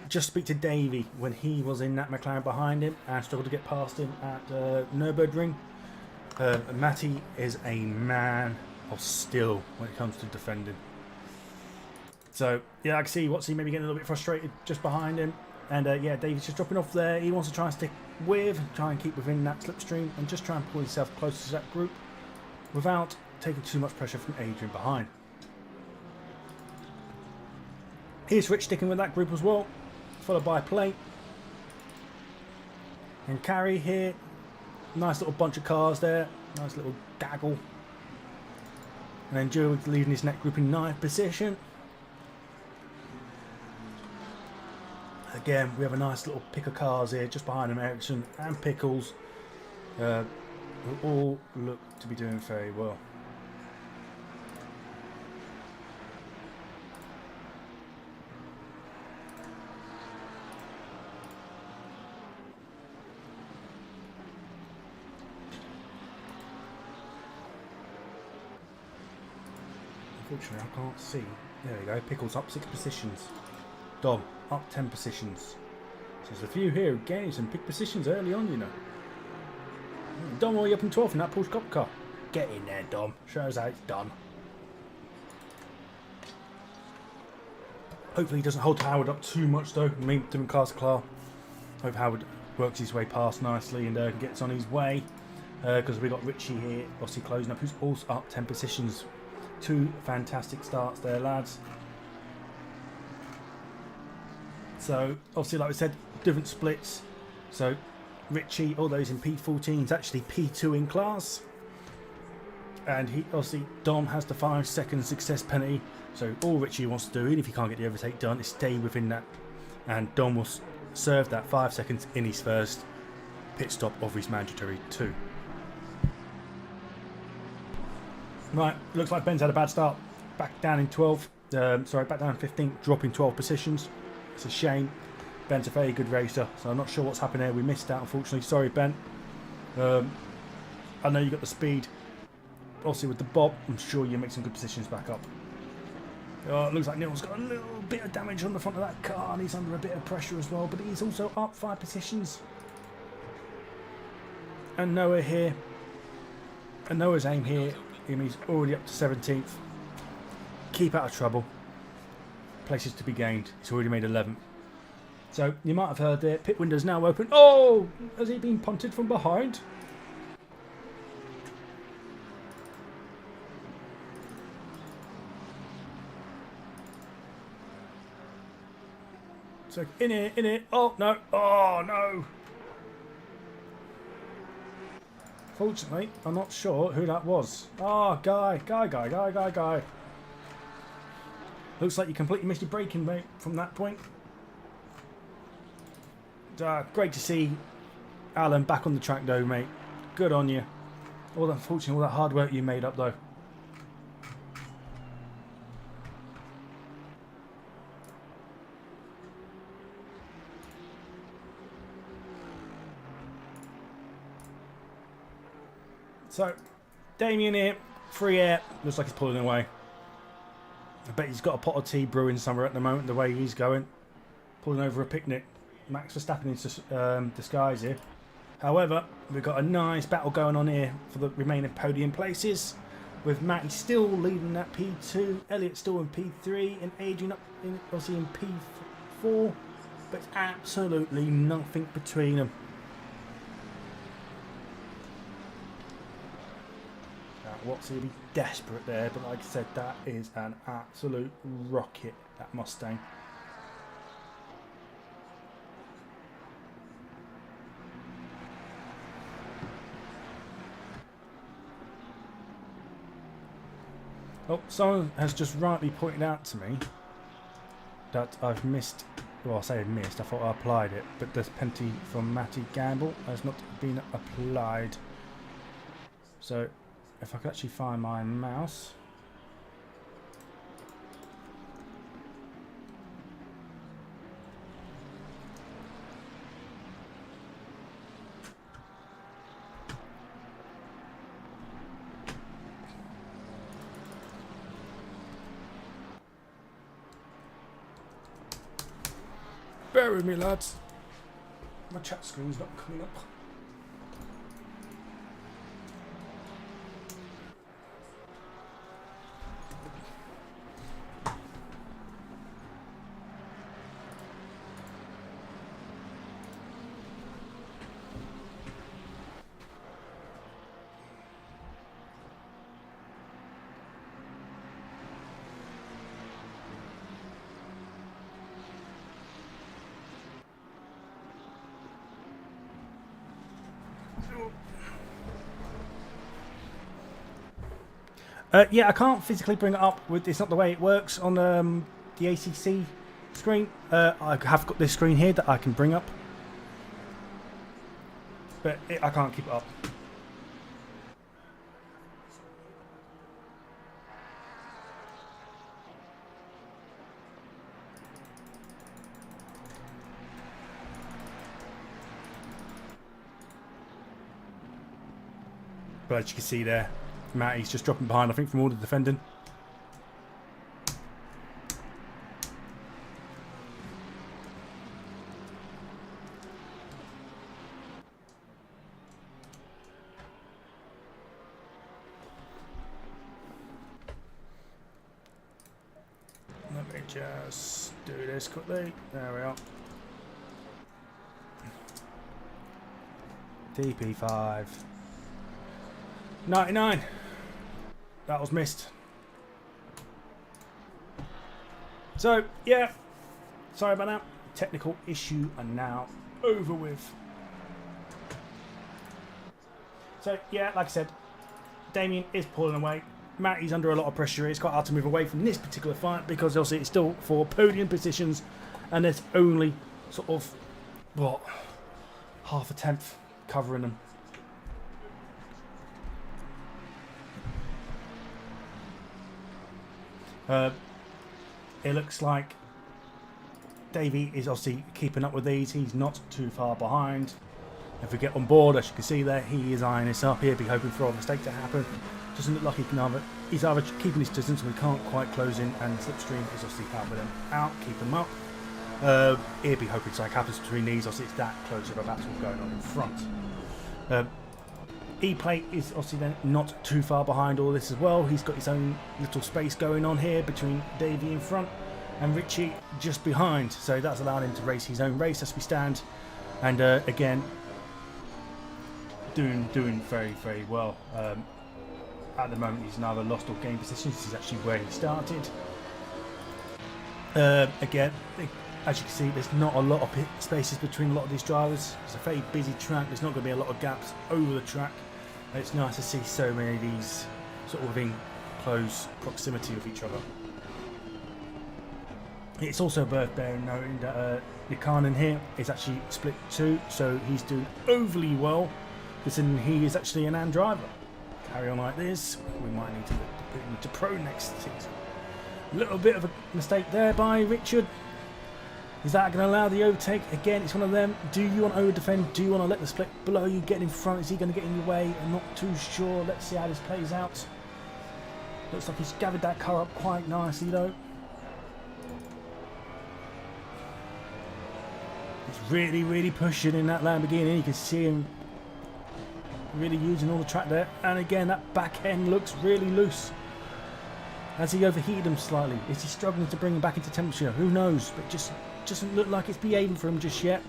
Just speak to Davey when he was in that McLaren behind him and struggled to get past him at Nürburgring. Matty is a man of steel when it comes to defending. So, yeah, I can see Watsy maybe getting a little bit frustrated just behind him. And yeah, David's just dropping off there. He wants to try and stick with, try and keep within that slipstream and just try and pull himself closer to that group without taking too much pressure from Adrian behind. Here's Rich sticking with that group as well, followed by Plate and Carrie here. Nice little bunch of cars there, nice little gaggle. And then Joe leading his next group in 9th position. Again, we have a nice little pick of cars here, just behind them, Ericsson and Pickles, who all look to be doing very well. Unfortunately, I can't see. There we go, Pickles up 6 positions. Dom up 10 positions. So there's a few here who gained some big positions early on, you know. Dom all the way up in 12th in that Porsche Cup car. Get in there, Dom. Show us how it's done. Hopefully he doesn't hold Howard up too much though. I mean, doing cars Clark. Hope Howard works his way past nicely and gets on his way. Because we've got Richie here, obviously closing up, who's also up 10 positions. 2 fantastic starts there, lads. So, obviously, like we said, different splits. So, Richie, although he's in P14, is actually P2 in class. And he obviously, Dom has the 5-second success penalty. So, all Richie wants to do, even if he can't get the overtake done, is stay within that. And Dom will serve that 5 seconds in his first pit stop of his mandatory 2. Right, looks like Ben's had a bad start. Back down in 12th. Back down in 15th, dropping 12 positions. It's a shame. Ben's a very good racer, so I'm not sure what's happened there. We missed out, unfortunately. Sorry, Ben. I know you got the speed. Obviously, with the bob, I'm sure you make some good positions back up. Oh, it looks like Neil's got a little bit of damage on the front of that car, and he's under a bit of pressure as well, but he's also up 5 positions. And Noah here. And Noah's aim here. He's already up to 17th. Keep out of trouble. Places to be gained. He's already made 11th. So you might have heard there. Pit window's now open. Oh! Has he been punted from behind? So in it. Oh no! Oh no! Fortunately, I'm not sure who that was. Oh, Guy. Looks like you completely missed your braking, mate, from that point. Great to see Alan back on the track, though, mate. Good on you. Unfortunately, all that hard work you made up, though. So, Damien here, free air. Looks like he's pulling away. I bet he's got a pot of tea brewing somewhere at the moment, the way he's going. Pulling over a picnic. Max Verstappen into disguise here. However, we've got a nice battle going on here for the remaining podium places, with Matty still leading that P2, Elliott still in P3, and Adrian up in, obviously in P4, but it's absolutely nothing between them. What's going to be desperate there, but like I said, that is an absolute rocket, that Mustang. Oh, someone has just rightly pointed out to me that I've missed, well, I say missed, I thought I applied it, but this penalty from Matty Gamble has not been applied. So, if I could actually find my mouse. Bear with me, lads. My chat screen's not coming up. Yeah, I can't physically bring it up. It's not the way it works on the ACC screen. I have got this screen here that I can bring up, but I can't keep it up. But as you can see there, Matty's just dropping behind, I think, from all the defending. Let me just do this quickly. There we are. TP5. 99. That was missed. So, yeah. Sorry about that. Technical issue and now over with. So, yeah, like I said, Damien is pulling away. Matty's under a lot of pressure. It's quite hard to move away from this particular fight because obviously it's still for podium positions and there's only sort of, what, half a tenth covering them. It looks like Davey is obviously keeping up with these. He's not too far behind. If we get on board, as you can see there, he is eyeing this up. He'll be hoping for a mistake to happen. Doesn't look like he can he's either keeping his distance, we can't quite close in, and Slipstream is obviously helping him out, keep him up. He'll be hoping something happens between these. Obviously, it's that close of a battle going on in front. E-Plate is obviously then not too far behind all this as well. He's got his own little space going on here between Davey in front and Richie just behind. So that's allowed him to race his own race as we stand. And again, doing very, very well. At the moment, he's neither lost or gained positions. This is actually where he started. Again, as you can see, there's not a lot of spaces between a lot of these drivers. It's a very busy track. There's not going to be a lot of gaps over the track. It's nice to see so many of these sort of in close proximity with each other. It's also worth bearing noting that Yukanen here is actually split 2, so he's doing overly well, considering he is actually an AND driver. Carry on like this, we might need to put him to pro next season. A little bit of a mistake there by Richard. Is that going to allow the overtake? Again, it's one of them. Do you want to over-defend? Do you want to let the split below you get in front? Is he going to get in your way? I'm not too sure. Let's see how this plays out. Looks like he's gathered that car up quite nicely, though. He's really, really pushing in that Lamborghini. You can see him really using all the track there. And again, that back end looks really loose. Has he overheated him slightly? Is he struggling to bring him back into temperature? Who knows? But just doesn't look like it's behaving for him just yet.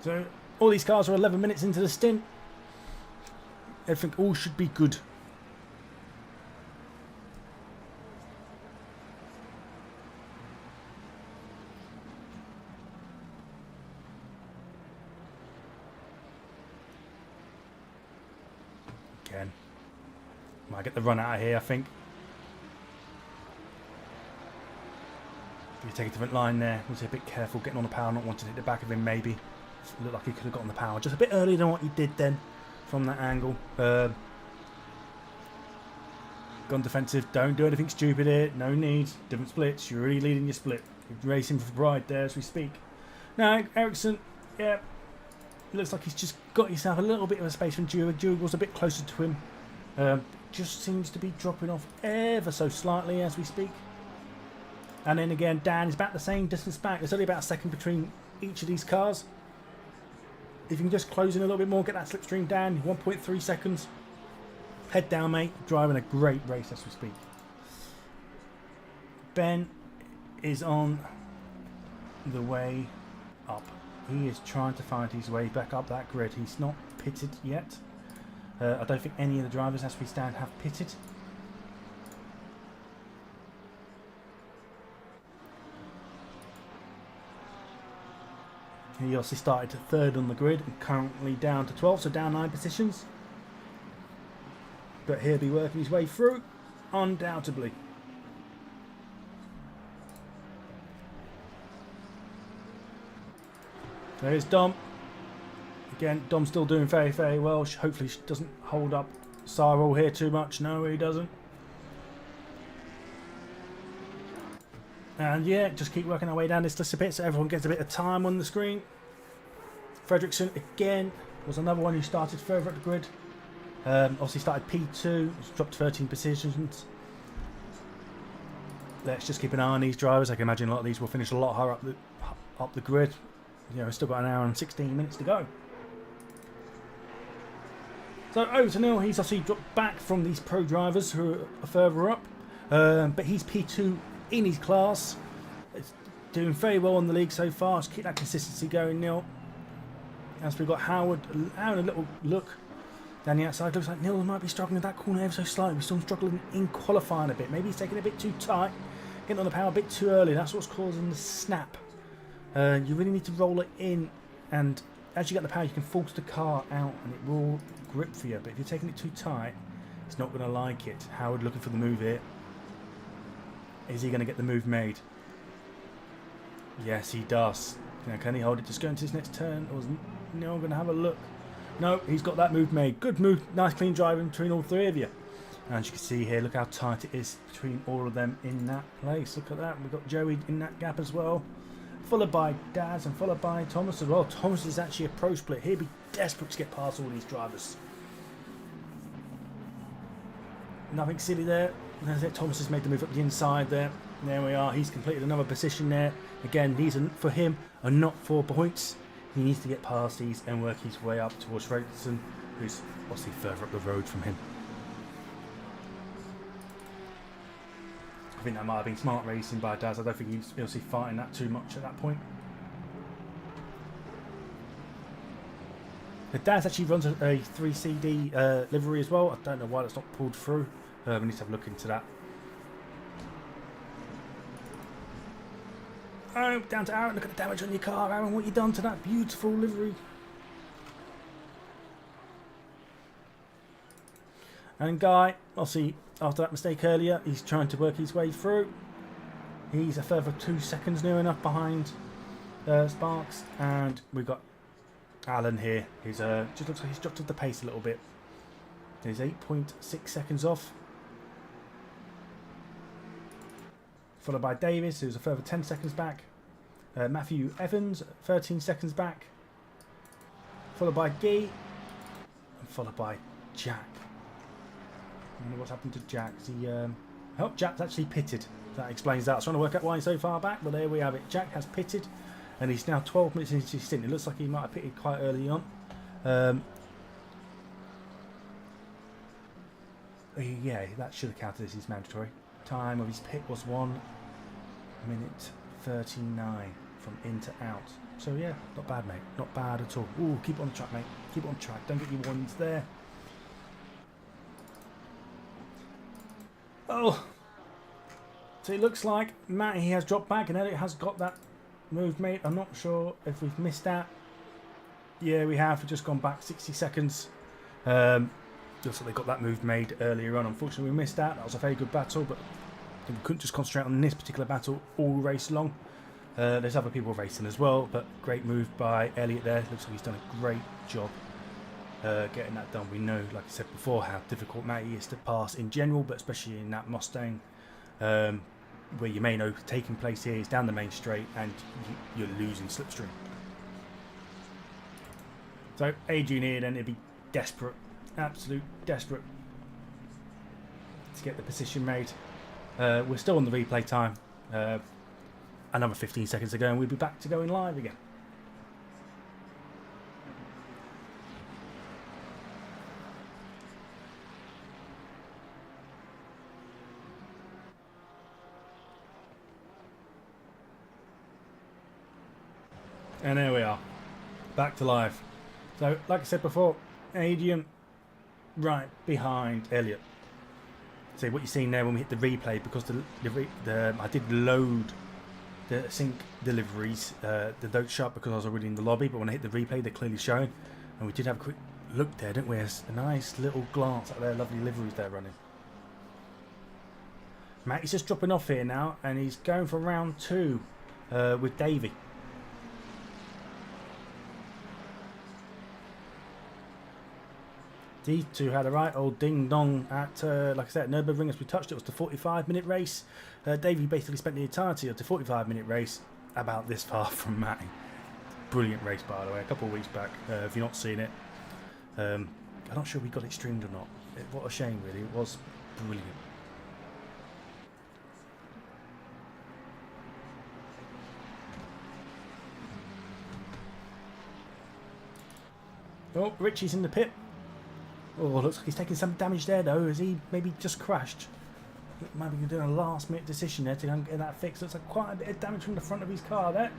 So all these cars are 11 minutes into the stint. Everything all should be good. Again, might get the run out of here, I think. If you take a different line there, was a bit careful getting on the power, not wanting to hit the back of him maybe. Looked like he could have gotten the power just a bit earlier than what he did then from that angle. Gone defensive, don't do anything stupid here, no need. Different splits, you're really leading your split. You're racing for pride there as we speak. Now, Ericsson, yeah, looks like he's just got himself a little bit of a space from Dewey. Dewey was a bit closer to him. Just seems to be dropping off ever so slightly as we speak. And then again, Dan is about the same distance back. There's only about a second between each of these cars. If you can just close in a little bit more, get that slipstream down, 1.3 seconds. Head down, mate. Driving a great race as we speak. Ben is on the way up. He is trying to find his way back up that grid. He's not pitted yet. I don't think any of the drivers as we stand have pitted. He obviously started third on the grid and currently down to 12, so down 9 positions. But he'll be working his way through, undoubtedly. There's Dom. Again, Dom's still doing very, very well. Hopefully she doesn't hold up Cyril here too much. No, he doesn't. And yeah, just keep working our way down this list a bit so everyone gets a bit of time on the screen. Fredrickson, again, was another one who started further up the grid. Obviously started P2, dropped 13 positions. Let's just keep an eye on these drivers. I can imagine a lot of these will finish a lot higher up the grid. You know, we've still got an hour and 16 minutes to go. So over to Neil, he's obviously dropped back from these pro drivers who are further up. But he's P2 in his class. It's doing very well in the league so far. Let's keep that consistency going, Neil. As we've got Howard having a little look down the outside. Looks like Neil might be struggling with that corner ever so slightly. We're still struggling in qualifying a bit. Maybe he's taking it a bit too tight, getting on the power a bit too early. That's what's causing the snap. You really need to roll it in, and as you get the power, you can force the car out and it will grip for you. But if you're taking it too tight, it's not going to like it. Howard looking for the move here. Is he going to get the move made? Yes, he does. Now, can he hold it? Just go into his next turn, or is Neil going to have a look? No, he's got that move made. Good move. Nice clean driving between all three of you. And as you can see here, look how tight it is between all of them in that place. Look at that. We've got Joey in that gap as well. Followed by Daz and followed by Thomas as well. Thomas is actually a pro split. He'll be desperate to get past all these drivers. Nothing silly there. That's it. Thomas has made the move up the inside there. There we are. He's completed another position there. Again, these are for him are not for points. He needs to get past these and work his way up towards Fredrickson, who's obviously further up the road from him. I think that might have been smart racing by Daz. I don't think he's obviously fighting that too much at that point. Daz actually runs a 3CD livery as well. I don't know why that's not pulled through. We need to have a look into that. Oh, down to Aaron. Look at the damage on your car, Aaron. What you done to that beautiful livery? And Guy, obviously, after that mistake earlier, he's trying to work his way through. He's a further 2 seconds near enough behind Sparks. And we've got Alan here. He's just looks like he's dropped off the pace a little bit. He's 8.6 seconds off. Followed by Davis, who's a further 10 seconds back. Matthew Evans, 13 seconds back. followed by Guy, and followed by Jack. I wonder what's happened to Jack. Is he, oh, Jack's actually pitted. That explains that. I was trying to work out why he's so far back, but there we have it. Jack has pitted, and he's now 12 minutes into his stint. It looks like he might have pitted quite early on. Yeah, that should have counted as his mandatory. Time of his pit was 1 minute 39 from in to out. So yeah, not bad, mate. Not bad at all. Ooh, keep it on the track, mate. Keep it on track. Don't get your warnings there. Oh, so it looks like Matty has dropped back and Elliot has got that move made. I'm not sure if we've missed that. Yeah, we have. We've just gone back 60 seconds. Looks like they got that move made earlier on. Unfortunately, we missed that. That was a very good battle, but we couldn't just concentrate on this particular battle all race long. There's other people racing as well, but great move by Elliot there. Looks like he's done a great job getting that done. We know, like I said before, how difficult Matty is to pass in general, but especially in that Mustang, where your main overtaking place here is down the main straight and you're losing slipstream. So Adrian here then, it'd be desperate, absolute desperate to get the position made. We're still on the replay time. Another 15 seconds to go and we'll be back to going live again. And there we are, back to live. So, like I said before, Adrian right behind Elliot. So what you're seeing there when we hit the replay, because I did load the sync deliveries, the don't shut because I was already in the lobby, but when I hit the replay they're clearly showing, and we did have a quick look there, didn't we? A nice little glance at their lovely liveries they're running. Matty's just dropping off here now, and he's going for round 2 with Davey. These two had a right old ding dong at, like I said, Nürburgring as we touched. It was the 45-minute race. Davey basically spent the entirety of the 45-minute race about this far from Matty. Brilliant race, by the way, a couple of weeks back. If you're not seeing it, I'm not sure we got it streamed or not. What a shame, really. It was brilliant. Oh, Richie's in the pit. Oh, looks like he's taking some damage there, though. Has he maybe just crashed? Maybe doing a last-minute decision there to get that fixed. Looks like quite a bit of damage from the front of his car there.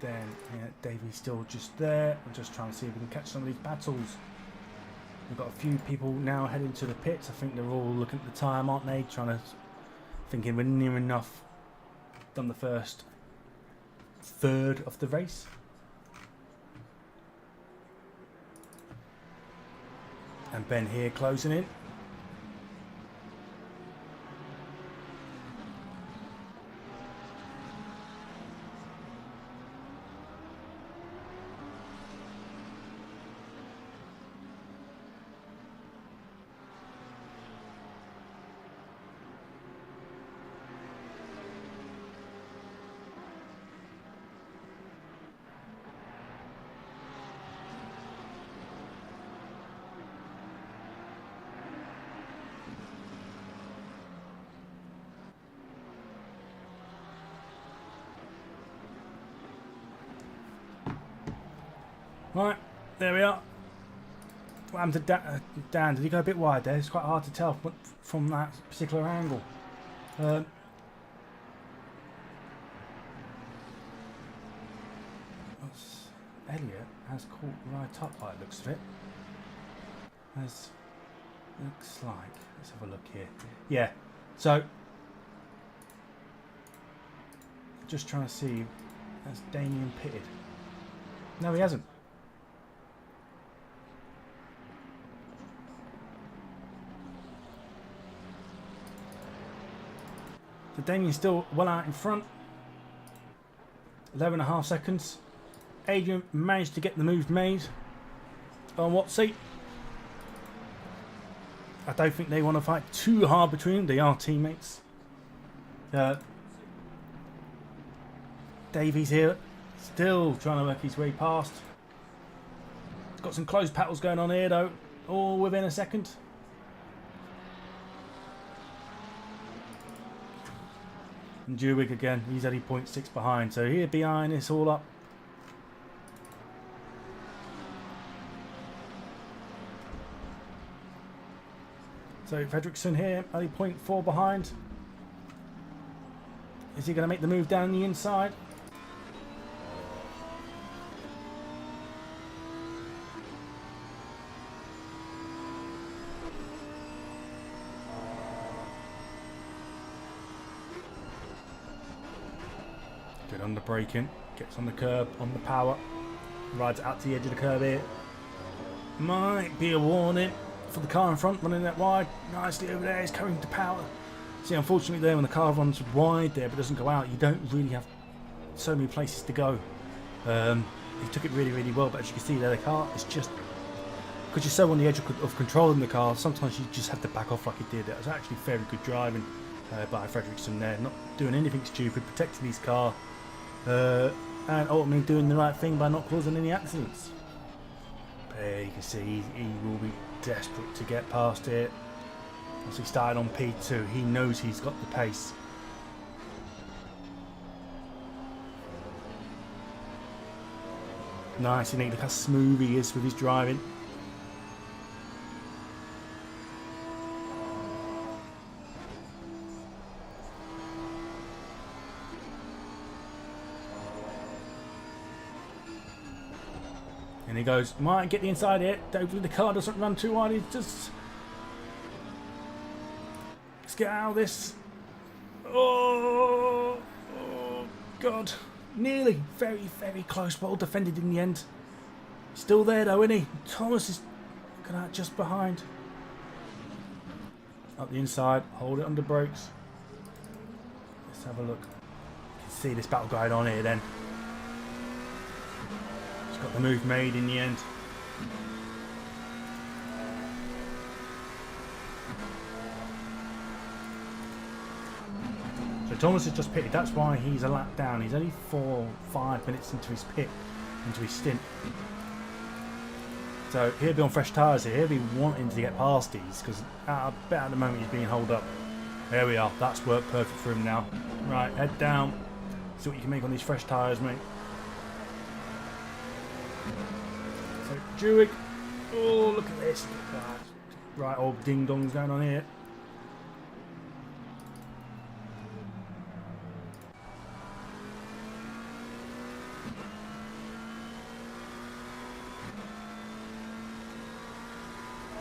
Then yeah, Davey's still just there. I'm just trying to see if we can catch some of these battles. We've got a few people now heading to the pits. I think they're all looking at the time, aren't they? Thinking we're near enough. Done the first third of the race. And Ben here closing in. Right, there we are. What happened to Dan? Did he go a bit wide there? It's quite hard to tell from that particular angle. Elliot has caught right up by the looks of it. As looks like. Let's have a look here. Yeah, so just trying to see. Has Damien pitted? No, he hasn't. But Damien's still well out in front. 11.5 seconds. Adrian managed to get the move made on Watsy. I don't think they want to fight too hard between them. They are teammates. Davies here, still trying to work his way past. He's got some close battles going on here though, all within a second. And Jewig again, he's only 0.6 behind, so here behind it's all up. So Fredriksson here, only 0.4 behind. Is he going to make the move down the inside? Good on the braking, gets on the curb, on the power, rides out to the edge of the curb here. Might be a warning for the car in front running that wide. Nicely over there, he's coming to power. See, unfortunately there, when the car runs wide there but doesn't go out, you don't really have so many places to go. He took it really, really well, but as you can see there, the car is just, because you're so on the edge of controlling the car, sometimes you just have to back off like he did. It was actually very good driving by Fredriksson there, not doing anything stupid, protecting his car, and ultimately doing the right thing by not causing any accidents. But you can see he will be desperate to get past it. Once he started on P2, he knows he's got the pace. Nice and neat, look how smooth he is with his driving. And he goes, might get the inside here, hopefully the car doesn't run too wide, he's just... Let's get out of this. Oh God. Nearly. Very, very close. Well defended in the end. Still there though, isn't he? Thomas is looking out just behind. Up the inside. Hold it under brakes. Let's have a look. You can see this battle going on here then. He's got the move made in the end. Thomas has just pitted, that's why he's a lap down. He's only 4-5 minutes into his pit, into his stint. So he'll be on fresh tyres here, he'll be wanting to get past these, because at the moment he's being held up. There we are, that's worked perfect for him now. Right, head down, see what you can make on these fresh tyres, mate. So Jewig, oh look at this, look at that. Right, old ding dongs going on here.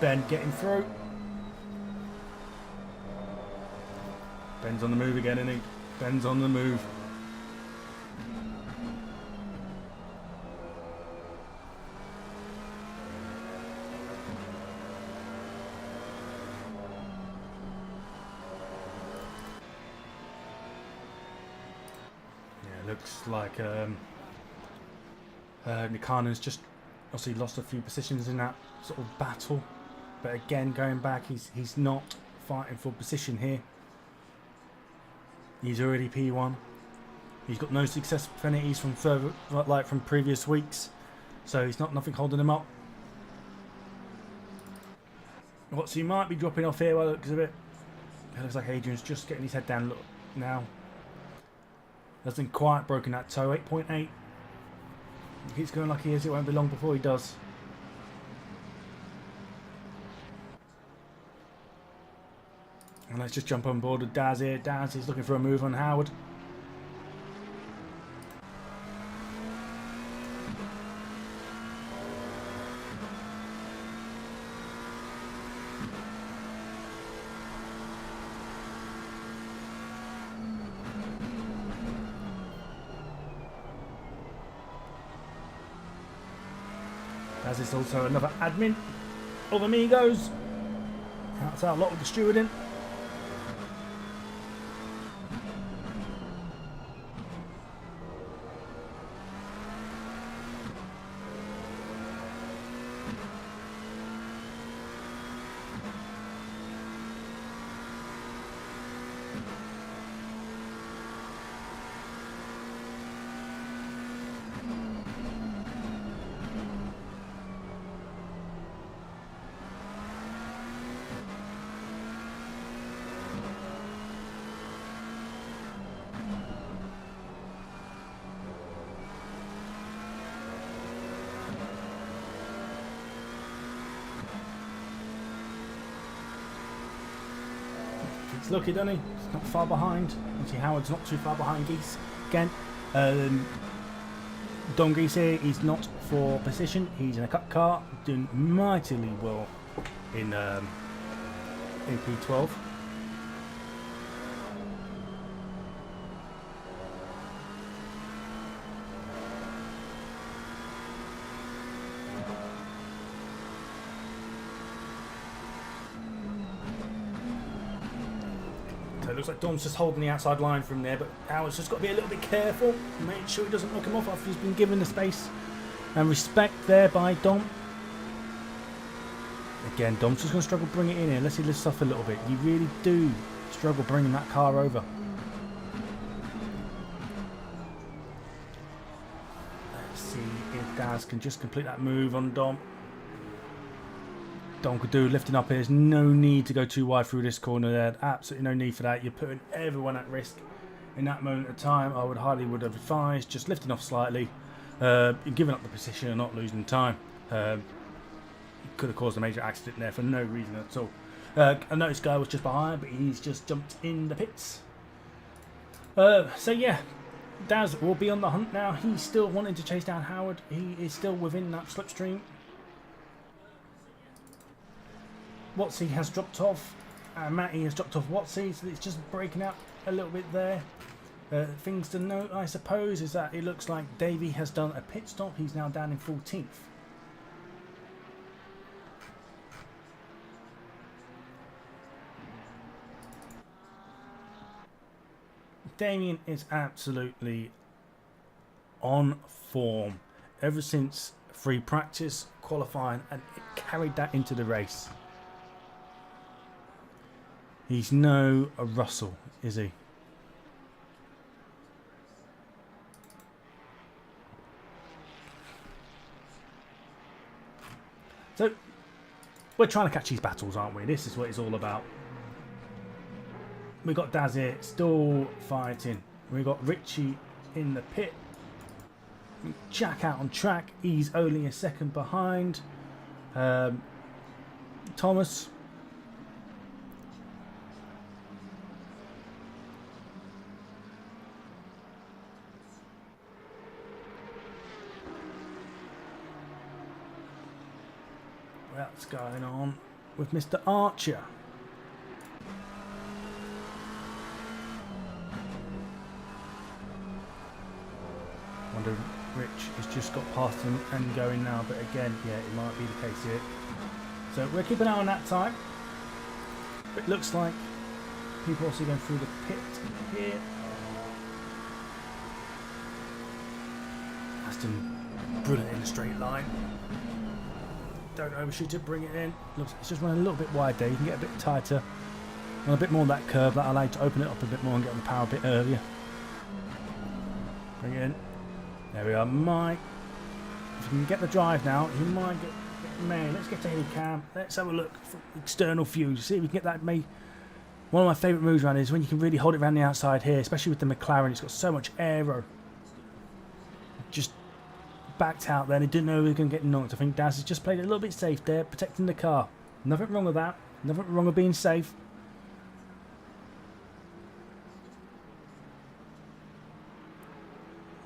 Ben getting through. Ben's on the move again, isn't he? Ben's on the move. Yeah, looks like Nikanen's just obviously lost a few positions in that sort of battle. But again, going back, he's not fighting for position here. He's already P1. He's got no success penalties from further, like from previous weeks, so he's nothing holding him up. What? So he might be dropping off here by the looks of it. It looks like Adrian's just getting his head down. Look now, hasn't quite broken that toe. 8.8. He keeps going like he is. It won't be long before he does. And let's just jump on board with Daz here. Daz is looking for a move on Howard. Daz is also another admin of Amigos. That's our lot with the stewarding. Gets lucky, doesn't he? He's not far behind. Obviously, Howard's not too far behind Geese. Again, Don Geese here, he's not for position. He's in a cut car, doing mightily well in P12. So it looks like Dom's just holding the outside line from there, but Howard's just got to be a little bit careful, make sure he doesn't knock him off after he's been given the space and respect there by Dom. Again, Dom's just going to struggle to bring it in here unless he lifts off a little bit. You really do struggle bringing that car over. Let's see if Daz can just complete that move on Dom. Dom could do lifting up here. There's no need to go too wide through this corner there. Absolutely no need for that. You're putting everyone at risk in that moment of time. I would highly have advised just lifting off slightly, giving up the position and not losing time. Could have caused a major accident there for no reason at all. I noticed Guy was just behind, but he's just jumped in the pits. So yeah, Daz will be on the hunt now. He's still wanting to chase down Howard. He is still within that slipstream. Watsy has dropped off. Matty has dropped off Watsy, so it's just breaking up a little bit there. Things to note, I suppose, is that it looks like Davey has done a pit stop. He's now down in 14th. Damien is absolutely on form ever since free practice, qualifying, and it carried that into the race. He's no Russell, is he? So, we're trying to catch these battles, aren't we? This is what it's all about. We've got Daz here, still fighting. We've got Richie in the pit. Jack out on track. He's only a second behind. Thomas. What's going on with Mr. Archer? Wonder if Rich has just got past him and going now, but again, yeah, it might be the case here. So we're keeping an eye on that time. It looks like people also going through the pit here. Aston brilliant in a straight line. Don't overshoot it, bring it in. Looks like it's just running a little bit wide there. You can get a bit tighter and a bit more on that curve. That allows you to open it up a bit more and get on the power a bit earlier. Bring it in. There we are. Mike, if you can get the drive now, you might get May. Let's get to heli cam. Let's have a look for external views. See if we can get that May. One of my favourite moves around is when you can really hold it around the outside here, especially with the McLaren. It's got so much aero. Just backed out there and he didn't know he was going to get knocked. I think Daz has just played it a little bit safe there, protecting the car. Nothing wrong with that. Nothing wrong with being safe.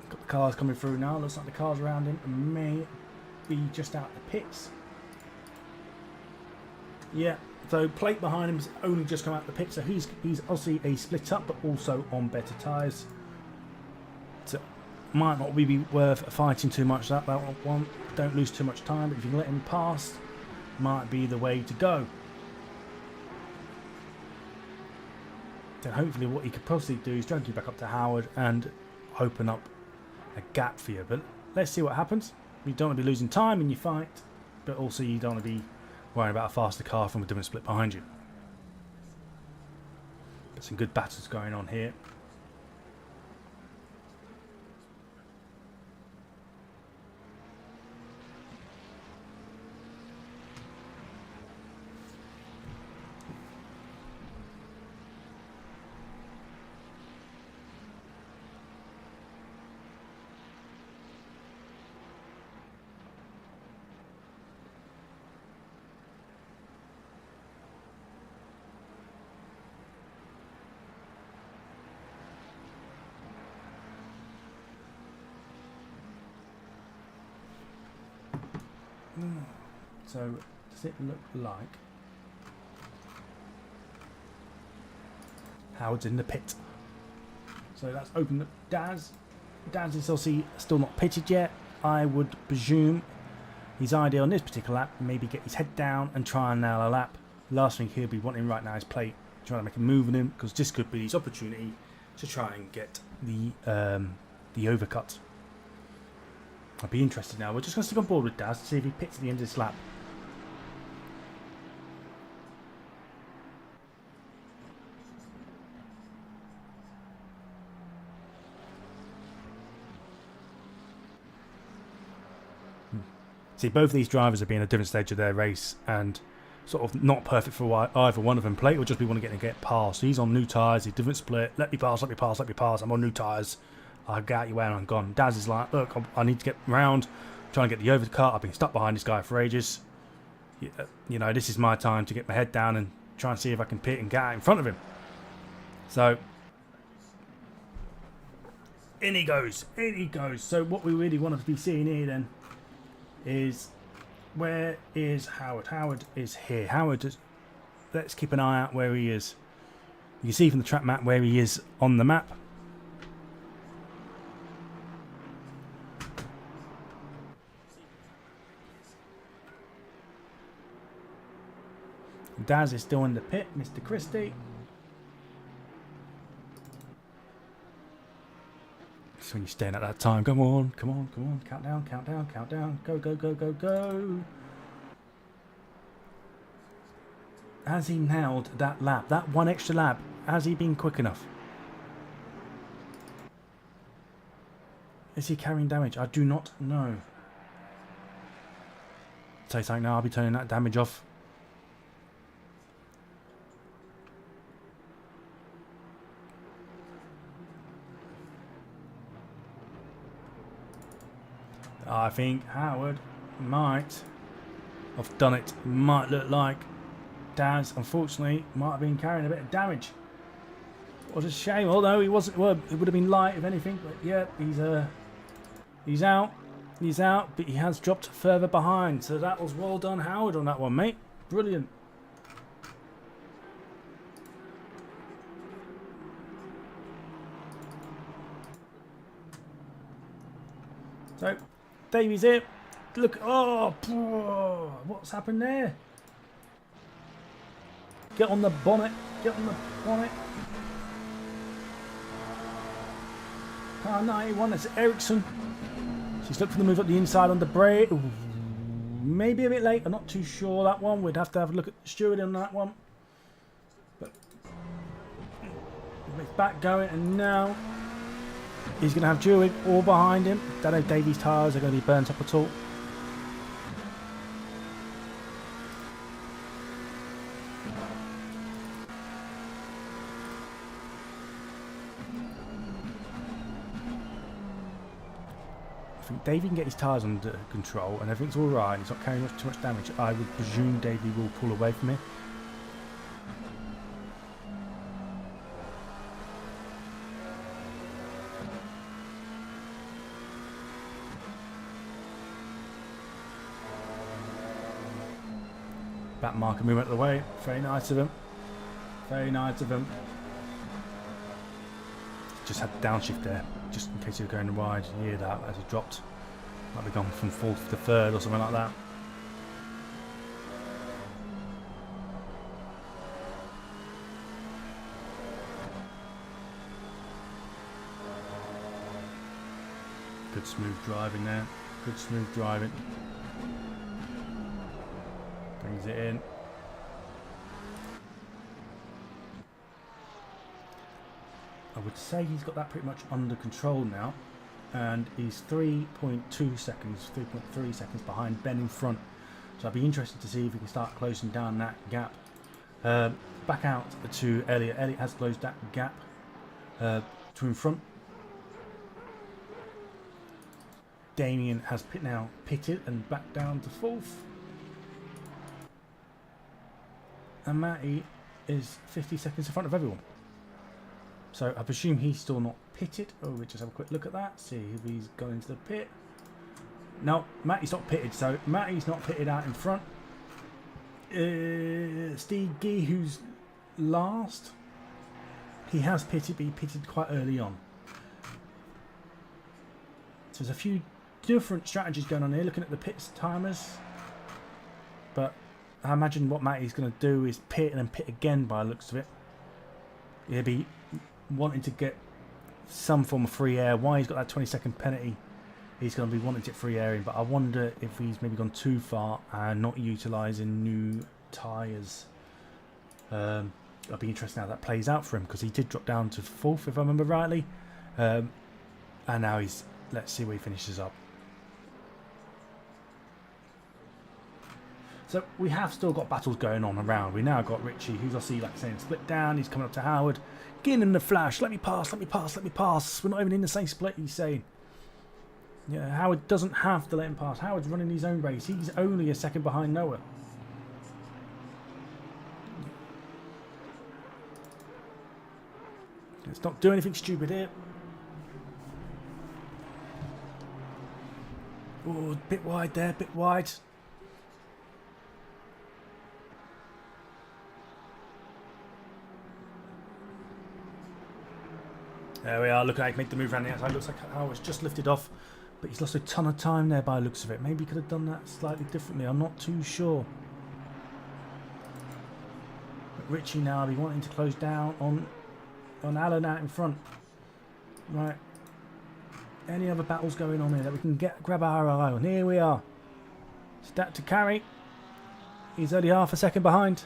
Got the cars coming through now. Looks like the cars around him may be just out the pits. Yeah, so plate behind him has only just come out the pit, so he's obviously a split up, but also on better tyres. So might not be worth fighting too much that one. Don't lose too much time, but if you can let him pass, might be the way to go. Then hopefully what he could possibly do is drag you back up to Howard and open up a gap for you. But let's see what happens. You don't want to be losing time in your fight, but also you don't want to be worrying about a faster car from a different split behind you. But some good battles going on here. So does it look like Howard's in the pit? So that's opened up Daz. Daz is obviously still not pitted yet. I would presume his idea on this particular lap, maybe get his head down and try and nail a lap. Last thing he'll be wanting right now is plate, trying to make a move on him, because this could be his opportunity to try and get the overcut. I'd be interested now. We're just going to stick on board with Daz to see if he pits at the end of this lap. See, both of these drivers are being at a different stage of their race and sort of not perfect for either one of them. Plate will just be wanting to get past. He's on new tyres, he's different split. Let me pass, let me pass, let me pass. I'm on new tyres. I'll get out your way and I'm gone. Daz is like, look, I need to get round, trying to get the overcut. I've been stuck behind this guy for ages. You know, this is my time to get my head down and try and see if I can pit and get out in front of him. So, in he goes, in he goes. So what we really want to be seeing here then is, where is Howard? Howard is here. Howard is, let's keep an eye out where he is. You can see from the track map where he is on the map. Daz is still in the pit, Mr. Christie. So when you're staying at that time, come on, come on, come on, countdown, countdown, countdown, go, go, go, go, go. Has he nailed that lap, that one extra lap? Has he been quick enough? Is he carrying damage? I do not know. Say something now, I'll be turning that damage off. I think Howard might have done it. Might look like Daz, unfortunately, might have been carrying a bit of damage. What a shame. Although he wasn't, well, it would have been light if anything. But yeah, he's out. He's out, but he has dropped further behind. So that was well done, Howard, on that one, mate. Brilliant. So Davey's here. Look, oh, what's happened there? Get on the bonnet. Get on the bonnet. Car 91, that's Ericsson. She's looking for the move up the inside on the brake. Ooh, maybe a bit late. I'm not too sure that one. We'd have to have a look at the steward on that one. But it's back going, and now he's going to have Jewig all behind him. Don't know if Davies' tyres are going to be burnt up at all. I think Davey can get his tyres under control and everything's alright. He's not carrying too much damage. I would presume Davey will pull away from him. Back marker movement of the way. Very nice of him. Very nice of him. Just had downshift there, just in case he was going wide. You hear that as he dropped. Might be gone from fourth to third or something like that. Good smooth driving there. Good smooth driving. Brings it in. I would say he's got that pretty much under control now, and he's 3.2 seconds, 3.3 seconds behind Ben in front. So I'd be interested to see if he can start closing down that gap. Back out to Elliot. Elliot has closed that gap to in front. Damien has now pitted and back down to fourth. And Matty is 50 seconds in front of everyone. So I presume he's still not pitted. Oh, we'll just have a quick look at that. See if he's gone into the pit. No, Matty's not pitted, so Matty's not pitted out in front. Steve Gee, who's last, he has pitted, but he pitted quite early on. So there's a few different strategies going on here, looking at the pits timers. But I imagine what Matty's going to do is pit and then pit again by the looks of it. He'll be wanting to get some form of free air. Why he's got that 20-second penalty, he's going to be wanting to get free air in. But I wonder if he's maybe gone too far and not utilising new tyres. It'll be interesting how that plays out for him, because he did drop down to 4th, if I remember rightly. And now he's... Let's see where he finishes up. So we have still got battles going on around. We now got Richie, who's obviously, like saying, split down. He's coming up to Howard, getting him the flash. Let me pass, let me pass, let me pass. We're not even in the same split, he's saying. Yeah, Howard doesn't have to let him pass. Howard's running his own race. He's only a second behind Noah. Let's not do anything stupid here. Oh, bit wide there, bit wide. There we are. Look at how he made the move around the outside. Looks like Howard's just lifted off, but he's lost a ton of time there by the looks of it. Maybe he could have done that slightly differently. I'm not too sure. But Richie now will be wanting to close down on Alan out in front. Right. Any other battles going on here that we can grab our eye on? Here we are. Stat to carry. He's only half a second behind.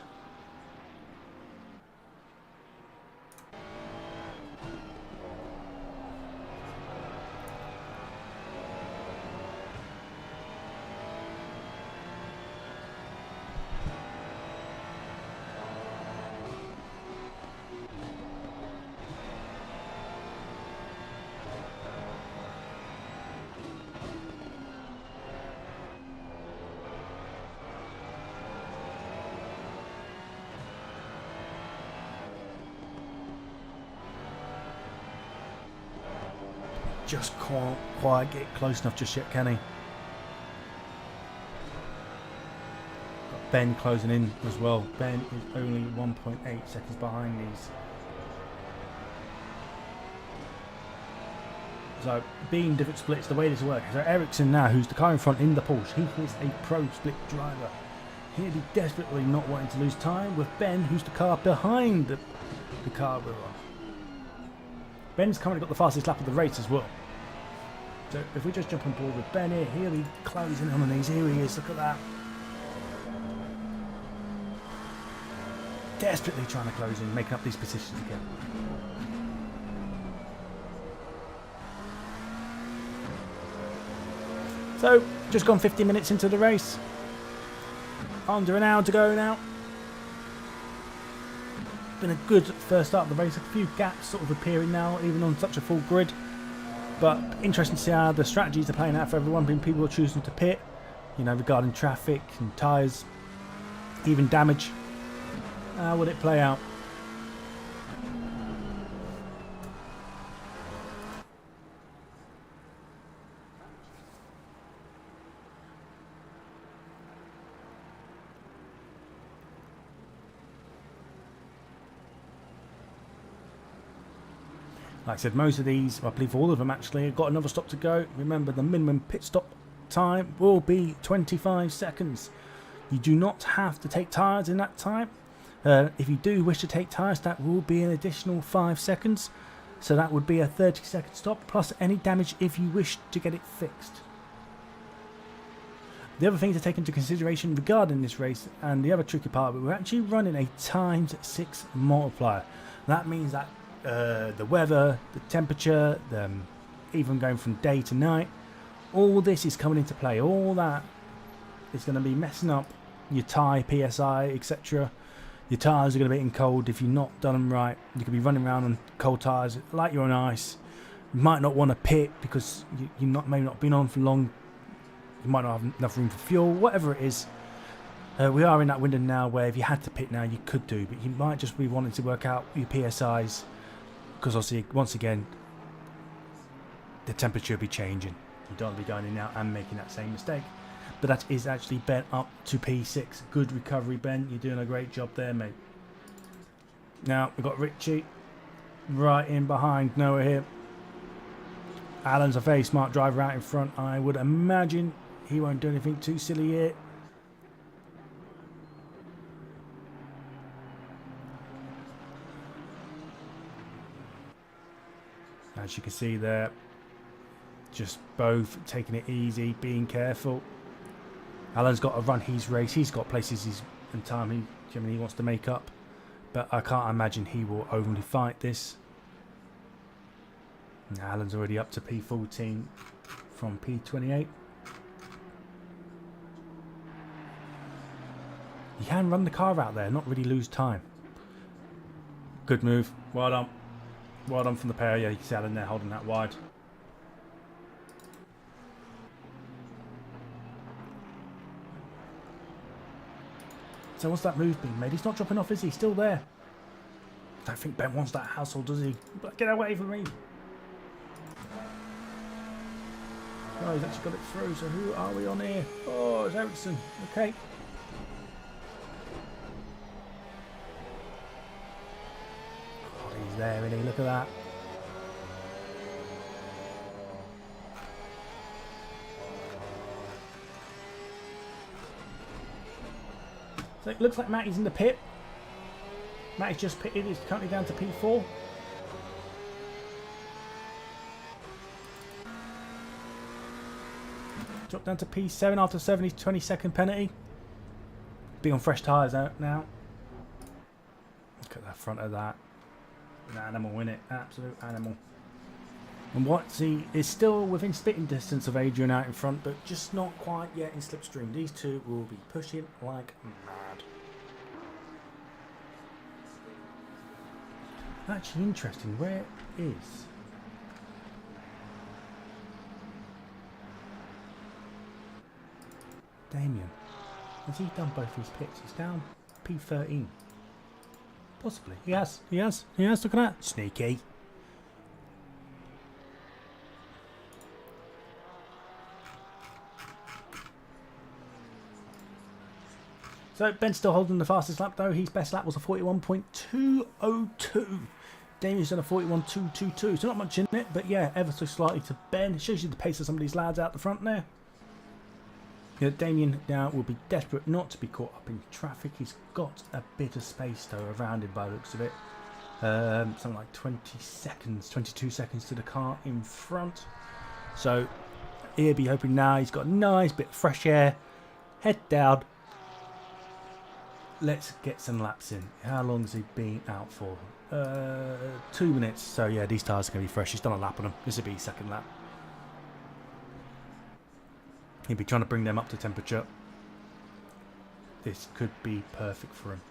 Just can't quite get close enough just yet, can he? Got Ben closing in as well. Ben is only 1.8 seconds behind these. So, being different splits, the way this works. So Ericsson now, who's the car in front in the Porsche, he is a pro split driver. He'll be desperately not wanting to lose time with Ben, who's the car behind the car we're on. Ben's currently got the fastest lap of the race as well. So if we just jump on board with Ben here, he'll be closing on these. Here he is, look at that. Desperately trying to close in, making up these positions again. So, just gone 50 minutes into the race. Under an hour to go now. Been a good first start of the race. A few gaps sort of appearing now, even on such a full grid. But interesting to see how the strategies are playing out for everyone. People are choosing to pit, you know, regarding traffic and tyres, even damage. How would it play out? Like I said, most of these, I believe all of them actually, have got another stop to go. Remember, the minimum pit stop time will be 25 seconds. You do not have to take tyres in that time. If you do wish to take tyres, that will be an additional 5 seconds. So that would be a 30-second stop, plus any damage if you wish to get it fixed. The other thing to take into consideration regarding this race, and the other tricky part, we're actually running a ×6 multiplier. That means that the weather, the temperature, even going from day to night, all this is coming into play. All that is going to be messing up your tyre, PSI, etc. Your tyres are going to be getting cold if you've not done them right. You could be running around on cold tyres like you're on ice. You might not want to pit because you may not been on for long. You might not have enough room for fuel, whatever it is. We are in that window now where if you had to pit now, you could do, but you might just be wanting to work out your PSIs. Because obviously, once again, the temperature will be changing. You don't want to be going in now and making that same mistake. But that is actually Ben up to P6. Good recovery, Ben. You're doing a great job there, mate. Now, we've got Richie right in behind Noah here. Alan's a very smart driver out in front. I would imagine he won't do anything too silly here. As you can see there, just both taking it easy, being careful. Alan's got to run his race. He's got places and time he wants to make up. But I can't imagine he will overly fight this. Now Alan's already up to P14 from P28. You can run the car out there, not really lose time. Good move. Well done. Well done from the pair. Yeah, you can see Alan there holding that wide. So what's that move being made? He's not dropping off, is he? Still there. I don't think Ben wants that hassle, does he? But get away from me. Oh, he's actually got it through. So who are we on here? Oh, it's Ericsson. Okay. Oh, he's there, isn't he? Look at that. So it looks like Matty's in the pit. Matty's just pitted. He's currently down to P4. Drop down to P7 after 20-second penalty. Be on fresh tyres out now. Look at the front of that. An animal, in it. Absolute animal. And Watsy is still within spitting distance of Adrian out in front, but just not quite yet in slipstream. These two will be pushing like mad. Actually interesting, where is Damien? Has he done both his pits? He's down P13. Possibly. He has. Look at that. Sneaky. So Ben's still holding the fastest lap though. His best lap was a 41.202. Damien's done a 41.222. So not much in it, but yeah, ever so slightly to Ben. It shows you the pace of some of these lads out the front there. Yeah, Damien now will be desperate not to be caught up in traffic. He's got a bit of space though around him by the looks of it. Something like 20 seconds, 22 seconds to the car in front. So he'll be hoping now he's got a nice bit of fresh air. Head down. Let's get some laps in. How long has he been out for? 2 minutes. So yeah, these tyres are going to be fresh. He's done a lap on them. This will be his second lap. He'll be trying to bring them up to temperature. This could be perfect for him.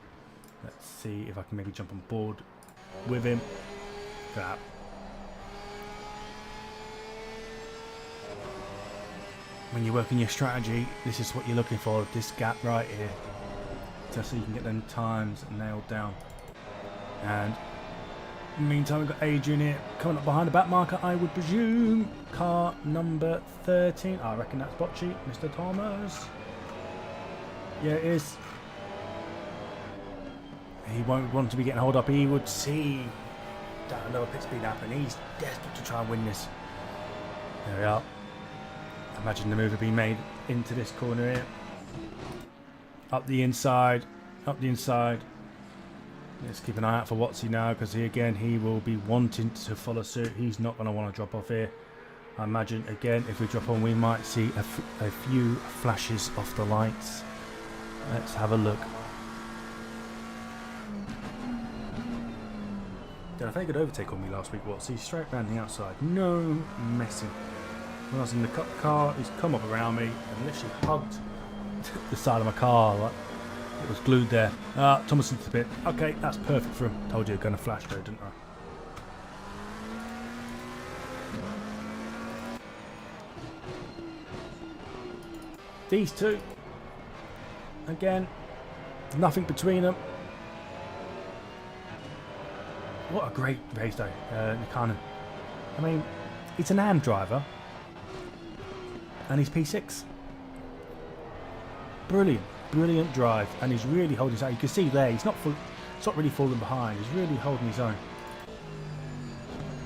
Let's see if I can maybe jump on board with him. Look at that. When you're working your strategy, this is what you're looking for. This gap right here. Just so you can get them times nailed down. And in the meantime, we've got Adrian here coming up behind the back marker, I would presume. Car number 13. I reckon that's Bocci, Mr. Thomas. Yeah, it is. He won't want to be getting hold up. He would see that another pit speed happen. He's desperate to try and win this. There we are. Imagine the move had been made into this corner here. Up the inside. Up the inside. Let's keep an eye out for Watsy now, because he will be wanting to follow suit. He's not going to want to drop off here. I imagine, again, if we drop on, we might see a few flashes of the lights. Let's have a look. Did a very good overtake on me last week, Watsy. Straight round the outside. No messing. When I was in the car, he's come up around me and literally hugged the side of my car. Like, it was glued there. Thomas into the pit. Okay, that's perfect for him. Told you you're going to flash though, didn't I? These two, again, nothing between them. What a great race though, Nakano. I mean, it's an AM driver, and he's P6. Brilliant, brilliant drive, and he's really holding his own. You can see there, he's not really falling behind. He's really holding his own.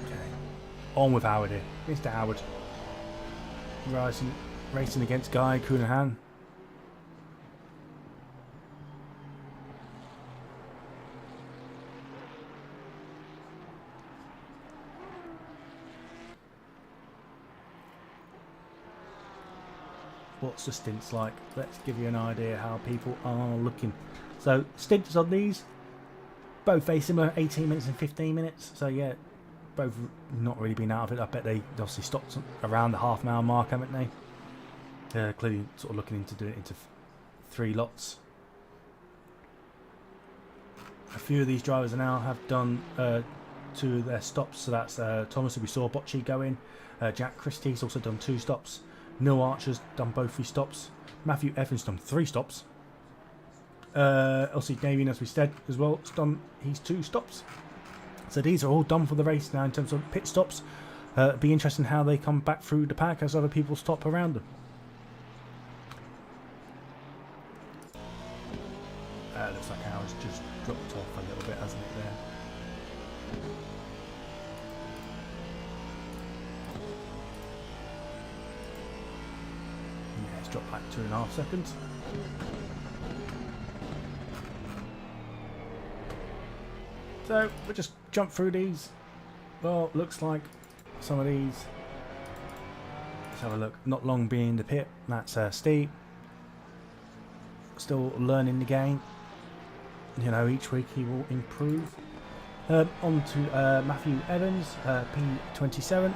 Okay, on with Howard here, Mr. Howard, racing against Guy Coonahan. What's the stints like? Let's give you an idea how people are looking. So stints on these, both very similar, 18 minutes and 15 minutes. So yeah, both not really been out of it. I bet they obviously stopped around the half-an-hour mark, haven't they? They're clearly sort of looking into doing it into 3 lots. A few of these drivers now have done 2 of their stops. So that's Thomas, who we saw Bocci go in. Jack Christie's also done 2 stops. Neil Archer's done both his stops. Matthew Evans done 3 stops. Elsie Davian, as we said as well, has done his 2 stops. So these are all done for the race now in terms of pit stops. Be interesting how they come back through the pack as other people stop around them. Looks like ours just dropped off a little bit, hasn't it, there? Yeah, it's dropped back 2.5 seconds. So we'll just jump through these. Well, looks like some of these. Let's have a look. Not long being the pit. That's Steve. Still learning the game. You know, each week he will improve. On to Matthew Evans, P27.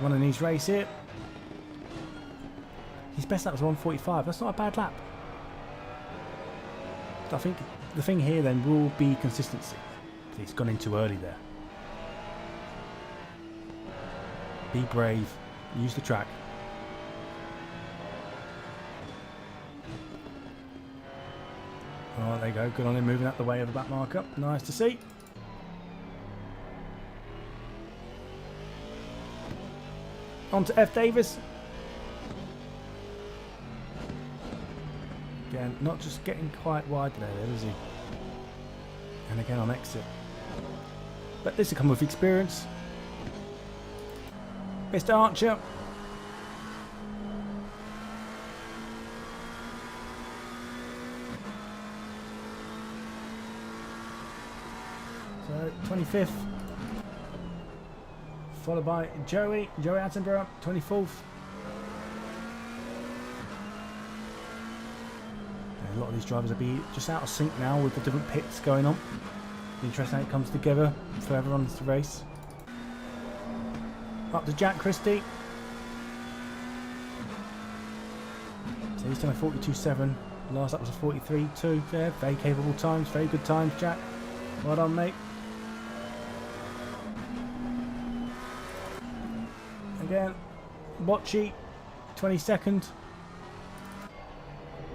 Running his race here. His best lap was 1:45. That's not a bad lap. I think the thing here then will be consistency. He's gone in too early there. Be brave. Use the track. Oh, there you go. Good on him, moving out the way of the back marker. Nice to see. On to F. Davis. Again, not just getting quite wide there, is he? And again on exit. But this will come with experience. Mr. Archer. So 25th. Followed by Joey Attenborough, 24th. A lot of these drivers will be just out of sync now with the different pits going on. Interesting how it comes together for everyone's to race. Up to Jack Christie. So he's done a 42.7. Last up was a 43.2. Yeah, very capable times, very good times, Jack. Well done, mate. Again, Bocci, 22nd.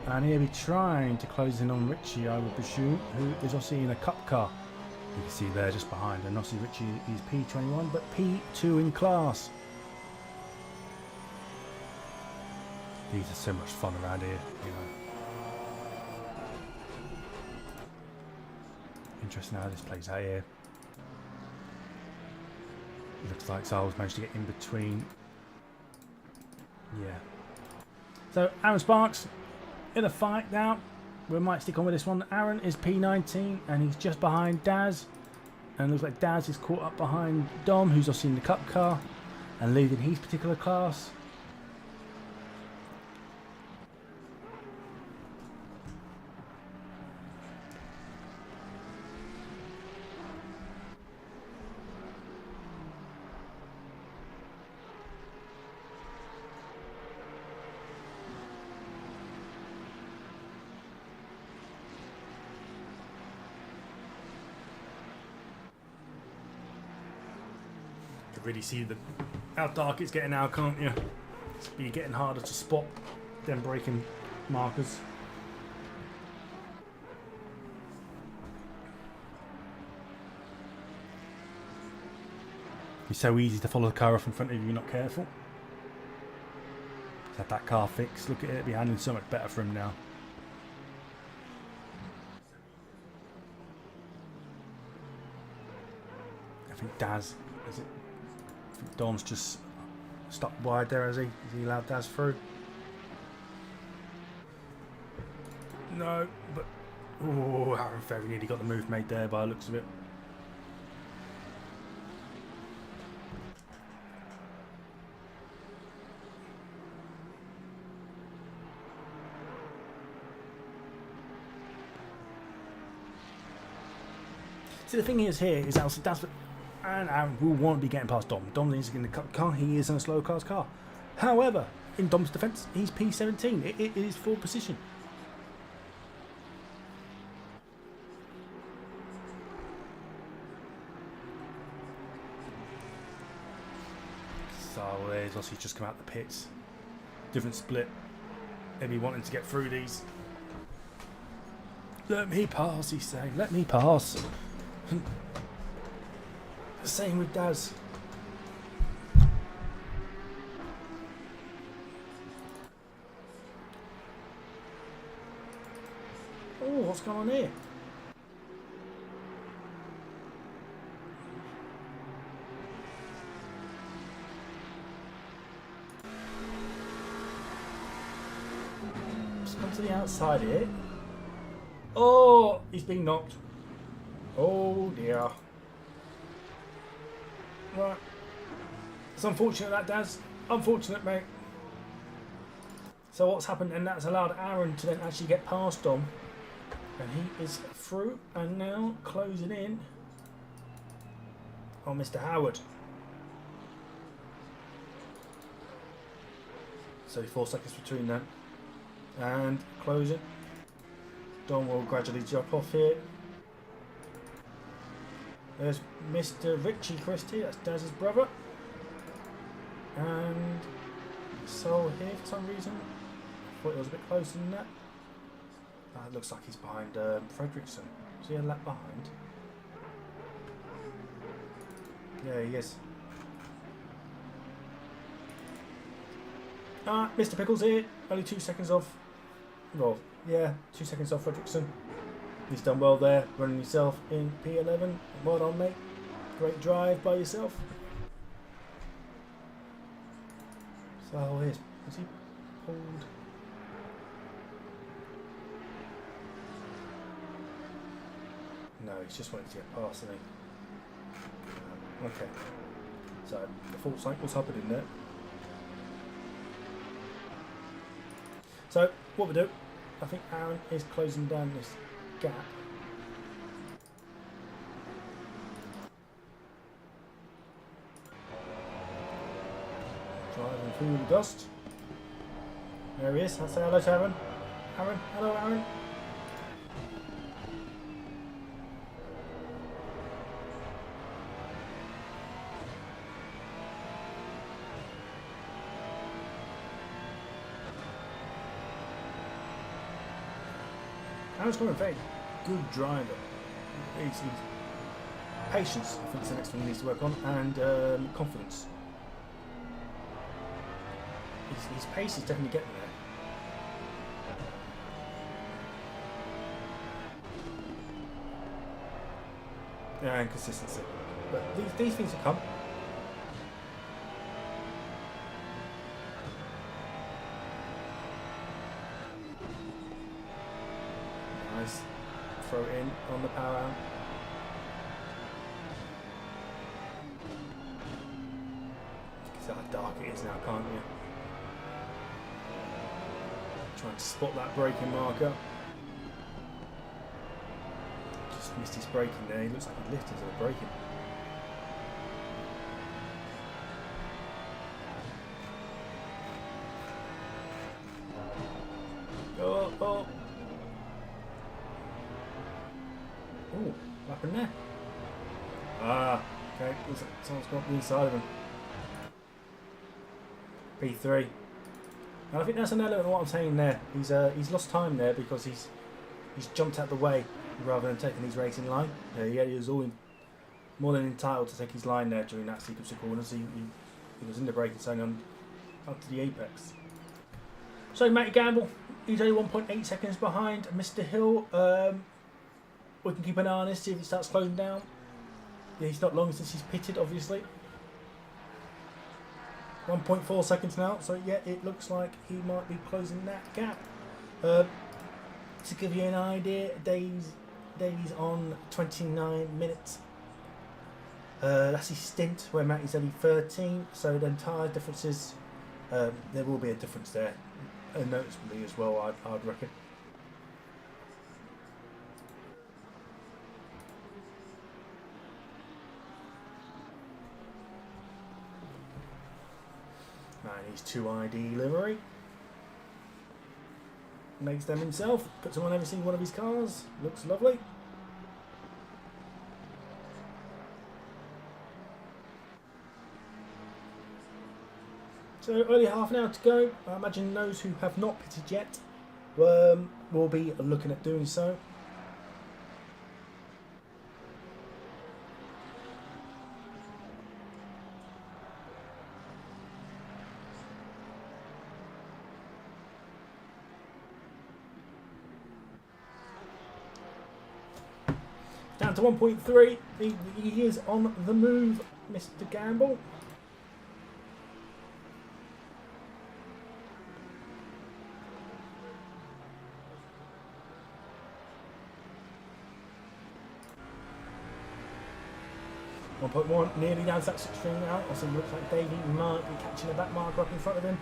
And he'll be trying to close in on Richie, I would presume, who is obviously in a cup car. You can see there just behind, and obviously Richie is P21, but P2 in class. These are so much fun around here, you know. Interesting how this plays out here. Looks like Sarles managed to get in between. Yeah. So Aaron Sparks in a fight now. We might stick on with this one. Aaron is P19 and he's just behind Daz. And looks like Daz is caught up behind Dom, who's obviously in the cup car and leading his particular class. Really see how dark it's getting now, can't you? It's getting harder to spot them braking markers. It's so easy to follow the car off in front of you if you're not careful. He's had that car fixed. Look at it, it'll be handling so much better for him now. I think Daz, is it? I think Dom's just stuck wide there, has he? Is he allowed Daz through? No, but oh, Aaron very nearly got the move made there by the looks of it. See, the thing is here is obviously Daz and Aaron will want to be getting past Dom. Dom needs to get in the car. He is in a slow car's car. However, in Dom's defence, he's P17. It is full position. So there's obviously just come out the pits. Different split. Maybe wanting to get through these. Let me pass, he's saying. Let me pass. Same with Daz. Oh, what's going on here? Just come to the outside here. Oh, he's being knocked. Oh dear. Right. It's unfortunate that, Daz. Unfortunate, mate. So what's happened, and that's allowed Aaron to then actually get past Dom. And he is through and now closing in on Mr. Howard. So 4 seconds between them. And closing. Dom will gradually drop off here. There's Mr. Richie Christie, that's Daz's brother. And Sol here for some reason. I thought it was a bit closer than that. It looks like he's behind Fredrickson. Is he a lap behind? Yeah, he is. Mr. Pickles here, only 2 seconds off. Well, yeah, 2 seconds off Fredrickson. He's done well there, running himself in P11. Well done, mate. Great drive by yourself. So here's, has he pulled? No, he's just wanting to get past, isn't he? Okay. So the full cycle's happening there. So what we do, I think Aaron is closing down this gap. Driving through the dust. There he is. I'll say hello to Aaron. Aaron, hello Aaron. Aaron's got a very good driver. He's patience, I think, is the next thing he needs to work on, and confidence. His pace is definitely getting there. Yeah, and consistency. But these things will come. Nice. Throw it in on the power out. You can see how dark it is now, can't you? Trying to spot that braking marker. Just missed his braking there. He looks like he lifted instead of braking. Oh, oh. Oh, what happened there? Ah, okay. Looks like someone's got the inside of him. P3. And I think that's an element of what I'm saying there. He's lost time there because he's jumped out the way rather than taking his racing line. Yeah, he was more than entitled to take his line there during that sequence of corners. He was in the braking zone on up to the apex. So Matty Gamble, he's only 1.8 seconds behind Mr. Hill. We can keep an eye on this, see if it starts closing down. Yeah, he's not long since he's pitted, obviously. 1.4 seconds now, so yeah, it looks like he might be closing that gap. To give you an idea, Davy's on 29 minutes. That's his stint, where Matty's only 13, so the entire differences, there will be a difference there, noticeably as well, I'd reckon. And he's 2ID livery. Makes them himself, puts them on every single one of his cars, looks lovely. So only half an hour to go. I imagine those who have not pitted yet will be looking at doing so. Down to 1.3. He is on the move, Mr. Gamble. .1, nearly down to that string now. Also looks like Davey might be catching a back marker up in front of him.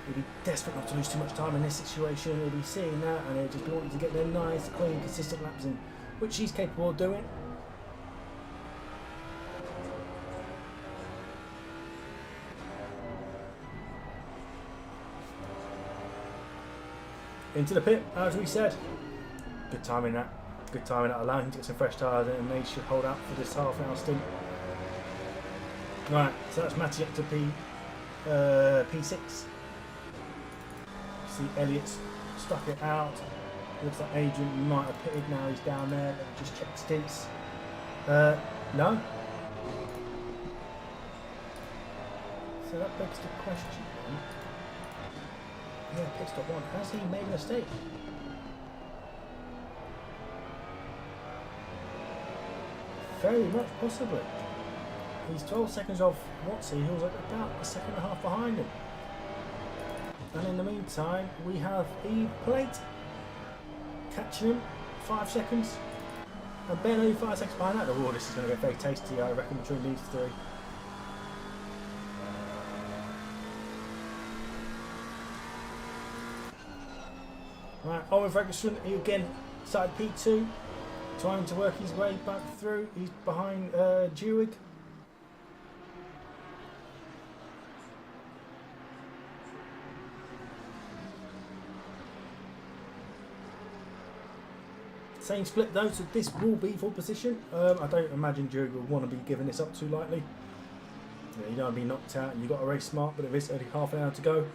He'll be desperate not to lose too much time in this situation. He'll be seeing that and he'll just be wanting to get their nice, clean, consistent laps in, which he's capable of doing. Into the pit, as we said. Good timing that. Good timing that, allowing him to get some fresh tyres in, and they should hold out for this half an hour stint. Right, so that's matching up to P6. See Elliott's stuck it out. Looks like Adrian might have pitted, now he's down there. Just check stints. No. So that begs the question. Yeah, pit stop one. Has he made a mistake? Very much possibly. He's 12 seconds off Watsy, who's like about a second and a half behind him. And in the meantime, we have E-Plate catching him 5 seconds. And barely 5 seconds behind that. Oh, this is going to get very tasty, I reckon, between these three. Right, Owen Ferguson, he again started P2, trying to work his way back through. He's behind Dewig. Same split though, so this will be full position. I don't imagine Dewig will want to be giving this up too lightly. You don't want to be knocked out and you've got to race smart, but it is only half an hour to go.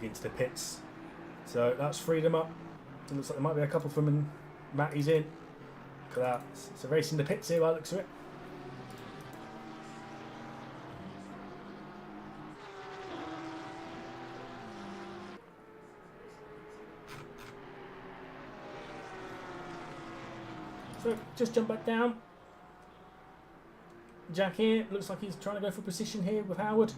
Into the pits, so that's freed him up. It looks like there might be a couple from him. Matty's in. Look at that. It's a race in the pits here by the looks of it. So just jump back down. Jack here looks like he's trying to go for position here with Howard.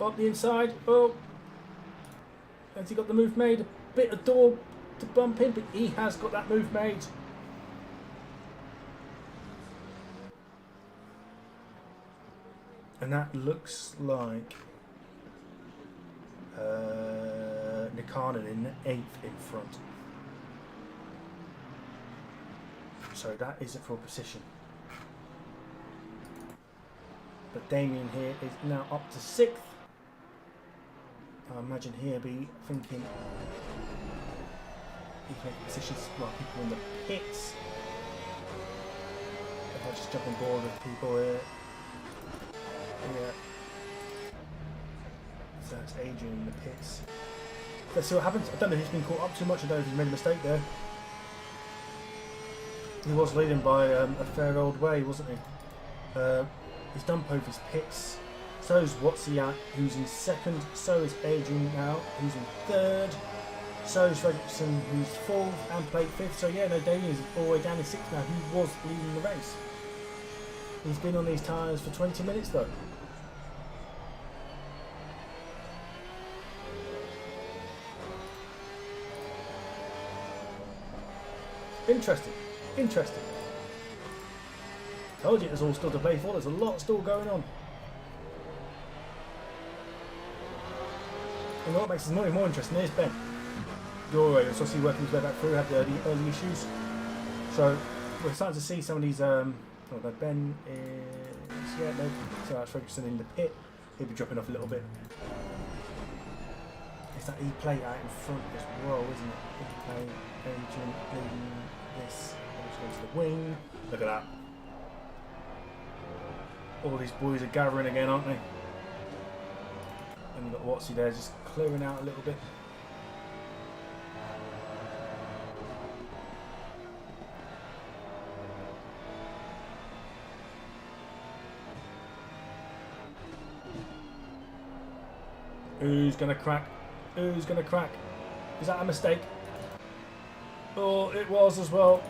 Up the inside. Oh, has he got the move made? A bit of door to bump in, but he has got that move made. And that looks like Nikanen in 8th in front. So that isn't for precision. But Damien here is now up to 6th. I imagine he'll be thinking he's making positions while people in the pits. If I just jump on board with people here. Yeah. So that's Adrian in the pits. Let's see what happens. I don't know if he's been caught up too much. I don't know if he's made a mistake there. He was leading by a fair old way, wasn't he? He's done both his pits. So is Wotziak, who's in 2nd. So is Adrian now, who's in 3rd. So is Fredrickson, who's 4th and played 5th. So yeah, no, Damien's all the way down to 6th now. He was leading the race. He's been on these tyres for 20 minutes though. Interesting. Interesting. Told you there's all still to play for. There's a lot still going on. And what makes it more interesting is Ben. Dore is obviously working his way back through, had the early issues. So we're starting to see some of these. Ben is so that's Ferguson in the pit. He'll be dropping off a little bit. It's that E-plate out in front as well, isn't it? E-plate, engine, leading this. Goes to the wing. Look at that. All these boys are gathering again, aren't they? And you've got Watsy there just clearing out a little bit. Who's going to crack? Who's going to crack? Is that a mistake? Oh, it was as well.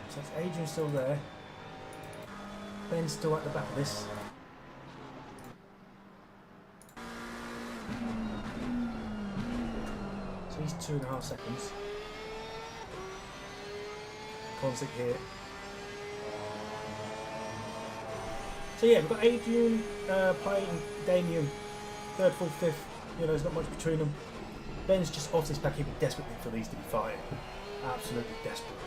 So it's Adrian still there. Ben's still at the back of this. So he's 2.5 seconds. Konzik here. So yeah, we've got Adrian playing Damien, 3rd, 4th, 5th. You know, there's not much between them. Ben's just off this back, he'd be desperate for these to be fired. Absolutely desperate.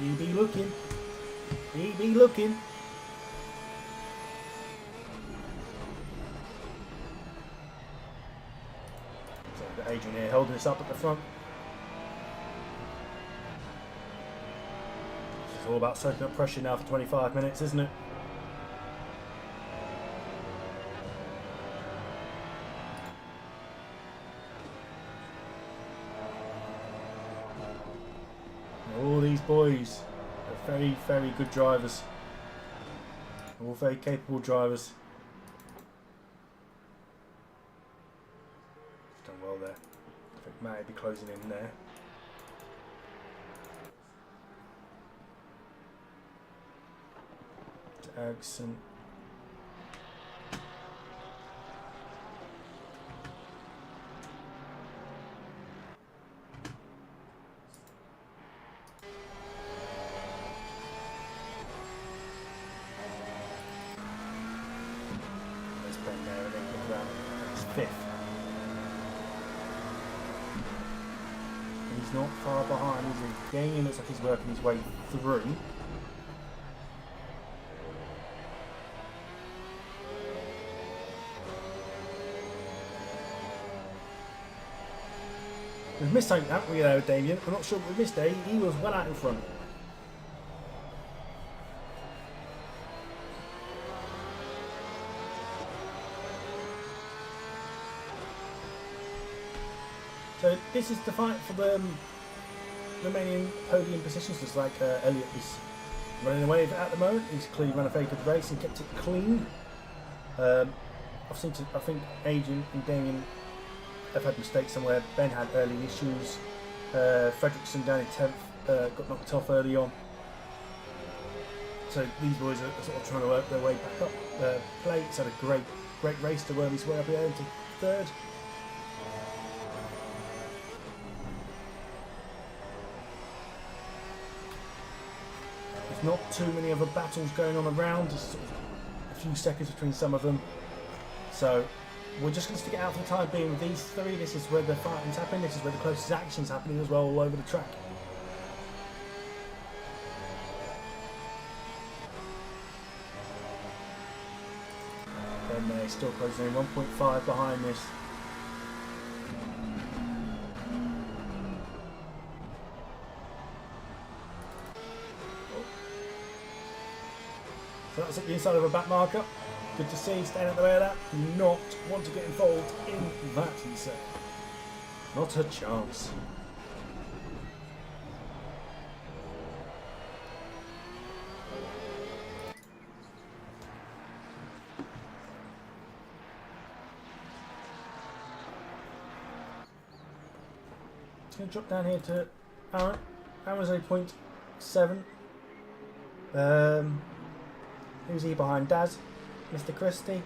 He be looking. He be looking. So we've got Adrian here holding us up at the front. It's all about soaking up pressure now for 25 minutes, isn't it? All these boys are very, very good drivers. All very capable drivers. Done well there. I think Matt will be closing in there. To Ericsson. He's not far behind, is he? Damien looks like he's working his way through. We've missed something, haven't we, there, Damien? I'm not sure what we missed there. He was well out in front. So this is the fight for the remaining podium positions. It's like Elliott is running away with it at the moment. He's clearly run a very good race and kept it clean. I think Adrian and Damien have had mistakes somewhere. Ben had early issues. Fredrickson down in 10th got knocked off early on. So these boys are sort of trying to work their way back up. Plate's had a great race to worm his way up here into third. There's not too many other battles going on around. There's sort of a few seconds between some of them. So we're just going to stick it out for the time being with these three. This is where the fighting's happening. This is where the closest action's happening as well, all over the track. And they're still closing in 1.5 behind this. So that's at the inside of a back marker. Good to see, staying out the way of that. Do not want to get involved in that, he said. Not a chance. It's going to drop down here to Aaron. Aaron's 8.7. Who's he behind? Daz? Mr. Christie?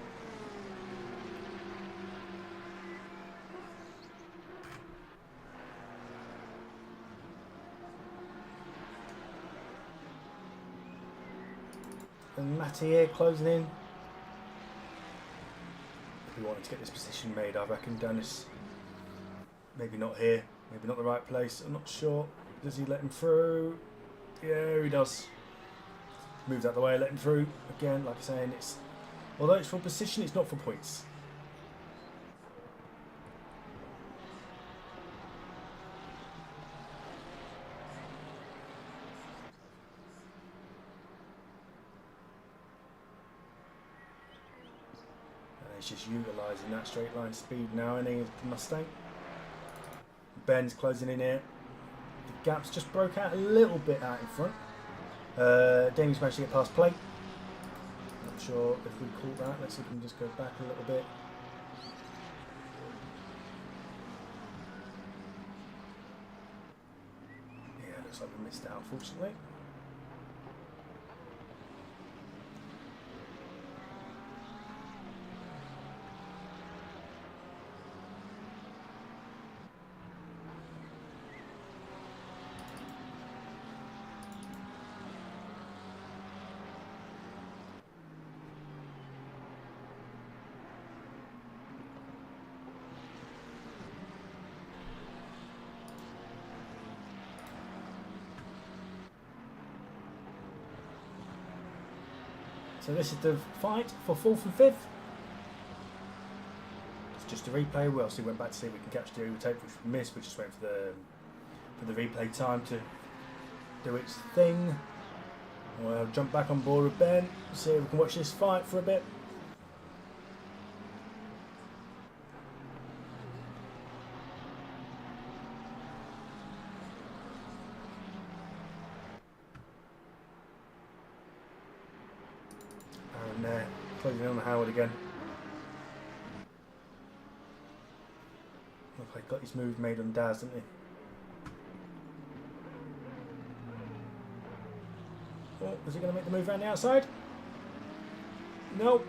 And Matty here closing in. If we wanted to get this position made, I reckon Dennis. Maybe not here. Maybe not the right place. I'm not sure. Does he let him through? Yeah, he does. Moves out the way, let him through. Again, like I'm saying, it's although it's for position, it's not for points. And he's just utilising that straight line speed now, and he's the Mustang. Ben's closing in here. The gap's just broke out a little bit out in front. Jamie's managed to get past plate. Not sure if we caught that. Let's see if we can just go back a little bit. Yeah, looks like we missed out, unfortunately. So this is the fight for 4th and 5th. It's just a replay. We obviously went back to see if we can catch the tape, which we missed. We're just waiting for the replay time to do its thing. We'll jump back on board with Ben, see if we can watch this fight for a bit. There, closing on Howard again. Looks like he got his move made on Daz, didn't he? Oh, is he going to make the move around the outside? Nope.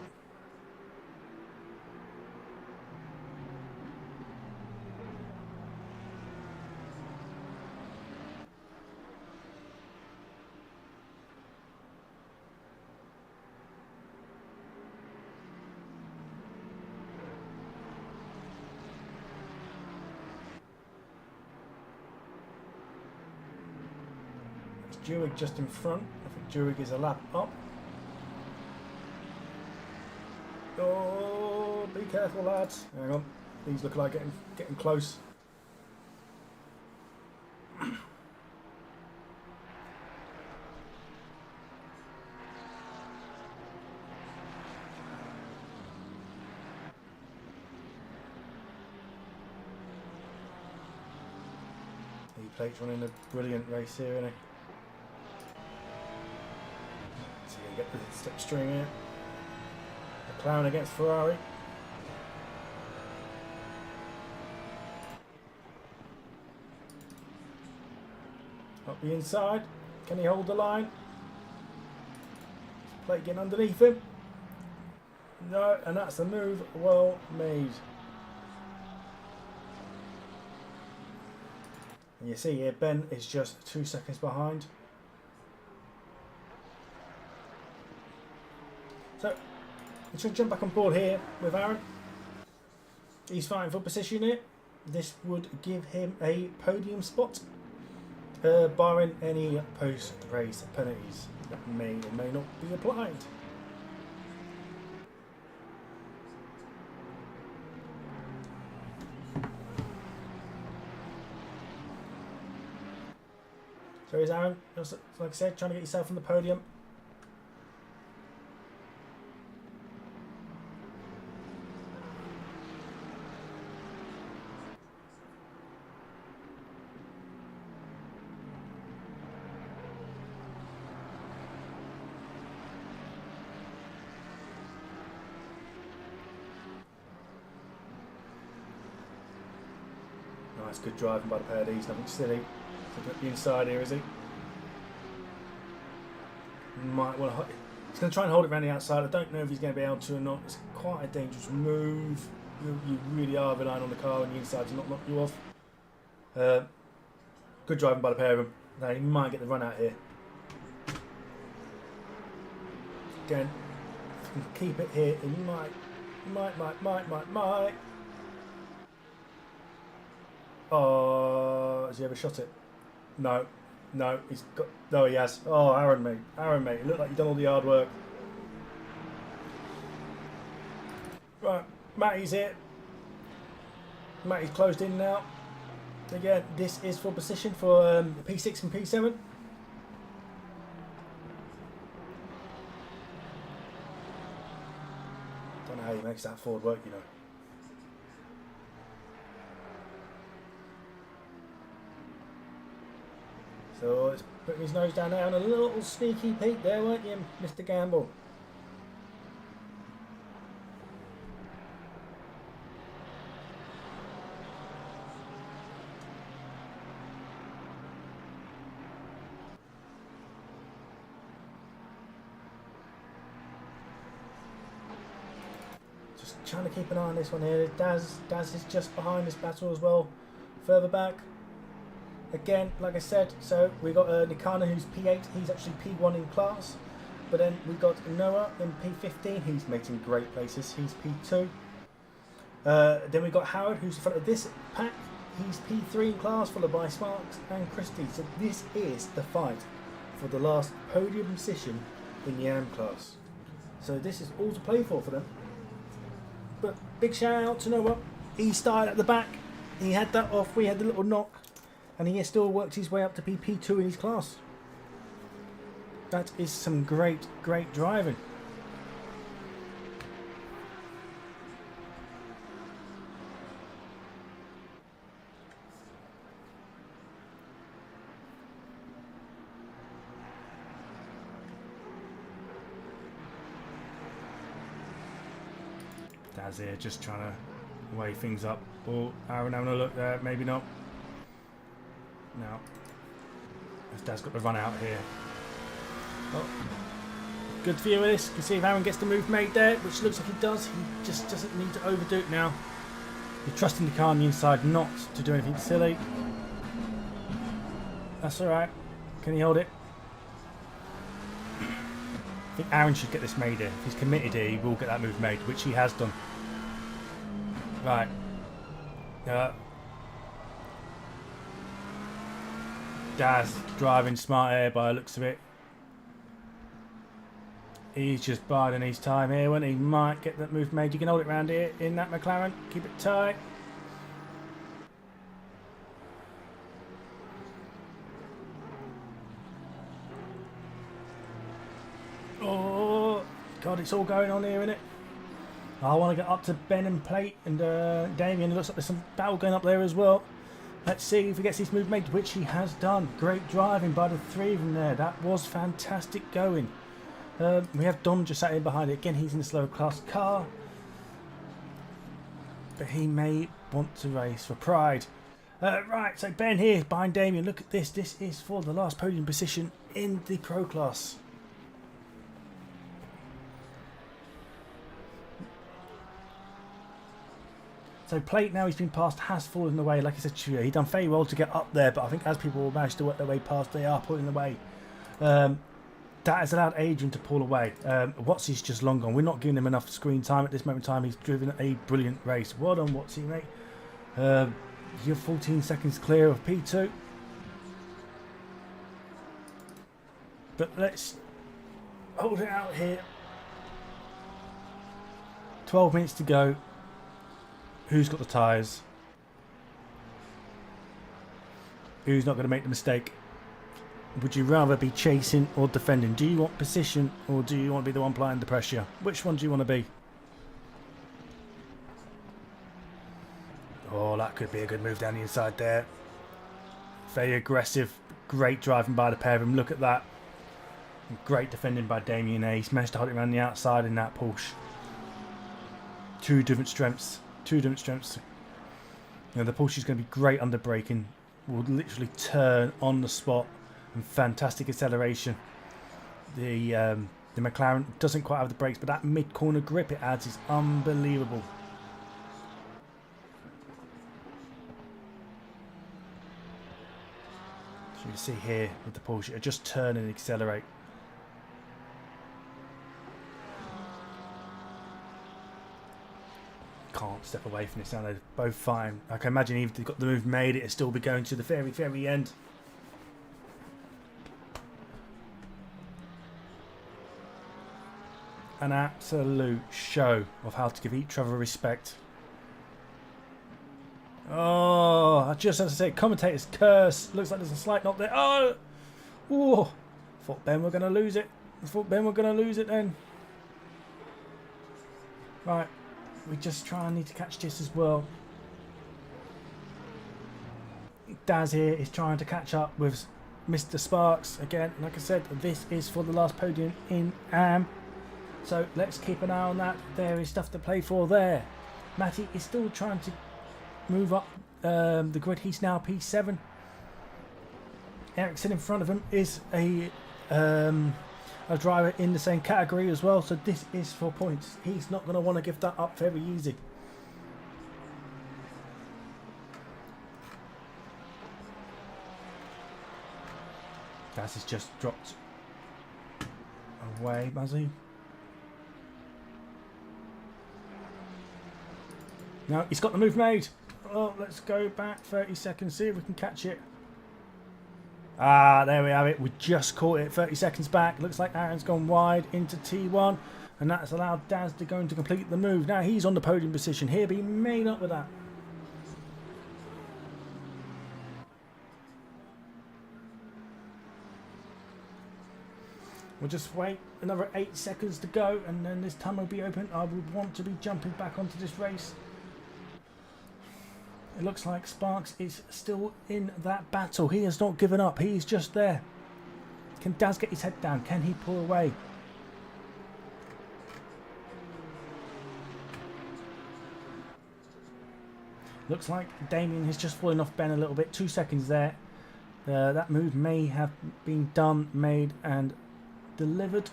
Jewig just in front. I think Jewig is a lap up. Oh, be careful, lads. Hang on. These look like getting close. Plate's running a brilliant race here, isn't he? So you get the slipstream here. McLaren against Ferrari. Up the inside. Can he hold the line? Plate getting underneath him. No, and that's the move well made. And you see here, Ben is just 2 seconds behind. So, let's just jump back on board here with Aaron. He's fighting for position here. This would give him a podium spot, barring any post-race penalties that may or may not be applied. So here's Aaron, just like I said, trying to get yourself on the podium. Nice, good driving by the pair of these, nothing silly. Looking at the inside here, is he? Might want to. He's going to try and hold it around the outside. I don't know if he's going to be able to or not. It's quite a dangerous move. You really are relying on the car on the inside to not knock you off. Good driving by the pair of them. Now he might get the run out here. Again, if he can keep it here, he might. Oh, has he ever shot it? No, he's got. No, he has. Oh, Aaron, mate. It looked like you've done all the hard work. Right, Matty's here. Matty's closed in now. Again, this is for position for P6 and P7. Don't know how he makes that forward work, you know. So it's putting his nose down there on a little sneaky peek there, weren't you, Mr. Gamble? Just trying to keep an eye on this one here. Daz is just behind this battle as well, further back. Again, like I said, so we got Nikana who's P8, he's actually P1 in class. But then we got Noah in P15, he's making great places, he's P2. Then we got Howard who's in front of this pack, he's P3 in class, followed by Sparks and Christie. So this is the fight for the last podium position in the AM class. So this is all to play for them. But big shout out to Noah, he started at the back, he had that off, we had the little knock. And he has still worked his way up to be P2 in his class. That is some great driving. Daz here just trying to weigh things up. Oh, Aaron having a look there, maybe not. Now, Dad's got the run out here. Oh, good view of this. You can see if Aaron gets the move made there, which looks like he does. He just doesn't need to overdo it now. You're trusting the car on the inside not to do anything silly. That's alright. Can he hold it? I think Aaron should get this made here. If he's committed here, he will get that move made, which he has done. Right. Daz driving smart here by the looks of it. He's just biding his time here when he might get that move made. You can hold it round here in that McLaren. Keep it tight. Oh, God, it's all going on here, isn't it? I want to get up to Ben and Plate and Damien. It looks like there's some battle going up there as well. Let's see if he gets this move made, which he has done. Great driving by the three of them there. That was fantastic going. We have Dom just sat in behind it. Again, he's in the slower class car. But he may want to race for pride. Right, so Ben here behind Damien. Look at this. This is for the last podium position in the Pro class. So plate, now he's been passed, has fallen away. Like I said to you, he done very well to get up there, but I think as people manage to work their way past, they are pulling away. That has allowed Adrian to pull away. Watsy's just long gone. We're not giving him enough screen time at this moment in time. He's driven a brilliant race. Well done, Watsy, mate. You're 14 seconds clear of P2. But let's hold it out here. 12 minutes to go. Who's got the tyres? Who's not going to make the mistake? Would you rather be chasing or defending? Do you want position or do you want to be the one applying the pressure? Which one do you want to be? Oh, that could be a good move down the inside there. Very aggressive. Great driving by the pair of them. Look at that. Great defending by Damien A. He's managed to hold it around the outside in that Porsche. Two different strengths. Two different strengths. You know, the Porsche is going to be great under braking. Will literally turn on the spot. And fantastic acceleration. The McLaren doesn't quite have the brakes, but that mid-corner grip it adds is unbelievable. So you can see here with the Porsche, it'll just turn and accelerate. Can't step away from this now. They're both fine. I can imagine even if they've got the move made, it'll still be going to the very, very end. An absolute show of how to give each other respect. Oh, I just have to say, commentator's curse. Looks like there's a slight knock there. Oh, oh. Thought Ben were going to lose it. I thought Ben were going to lose it then. Right, we just need to catch this as well. Daz here is trying to catch up with Mr. Sparks again. Like I said, this is for the last podium in AM. So let's keep an eye on that. There is stuff to play for there. Matty is still trying to move up the grid. He's now P7. Ericsson in front of him is a driver in the same category as well. So this is for points. He's not going to want to give that up very easy. Das has just dropped away, Mazzy. No, he's got the move made. Oh, let's go back 30 seconds, see if we can catch it. Ah, there we have it. We just caught it 30 seconds back. Looks like Aaron's gone wide into T1. And that's allowed Daz to go in to complete the move. Now he's on the podium position. He'll be made up with that. We'll just wait another 8 seconds to go. And then this time will be open. I would want to be jumping back onto this race. It looks like Sparks is still in that battle. He has not given up. He's just there. Can Daz get his head down? Can he pull away? Looks like Damien has just fallen off Ben a little bit. 2 seconds there. That move may have been done, made and delivered.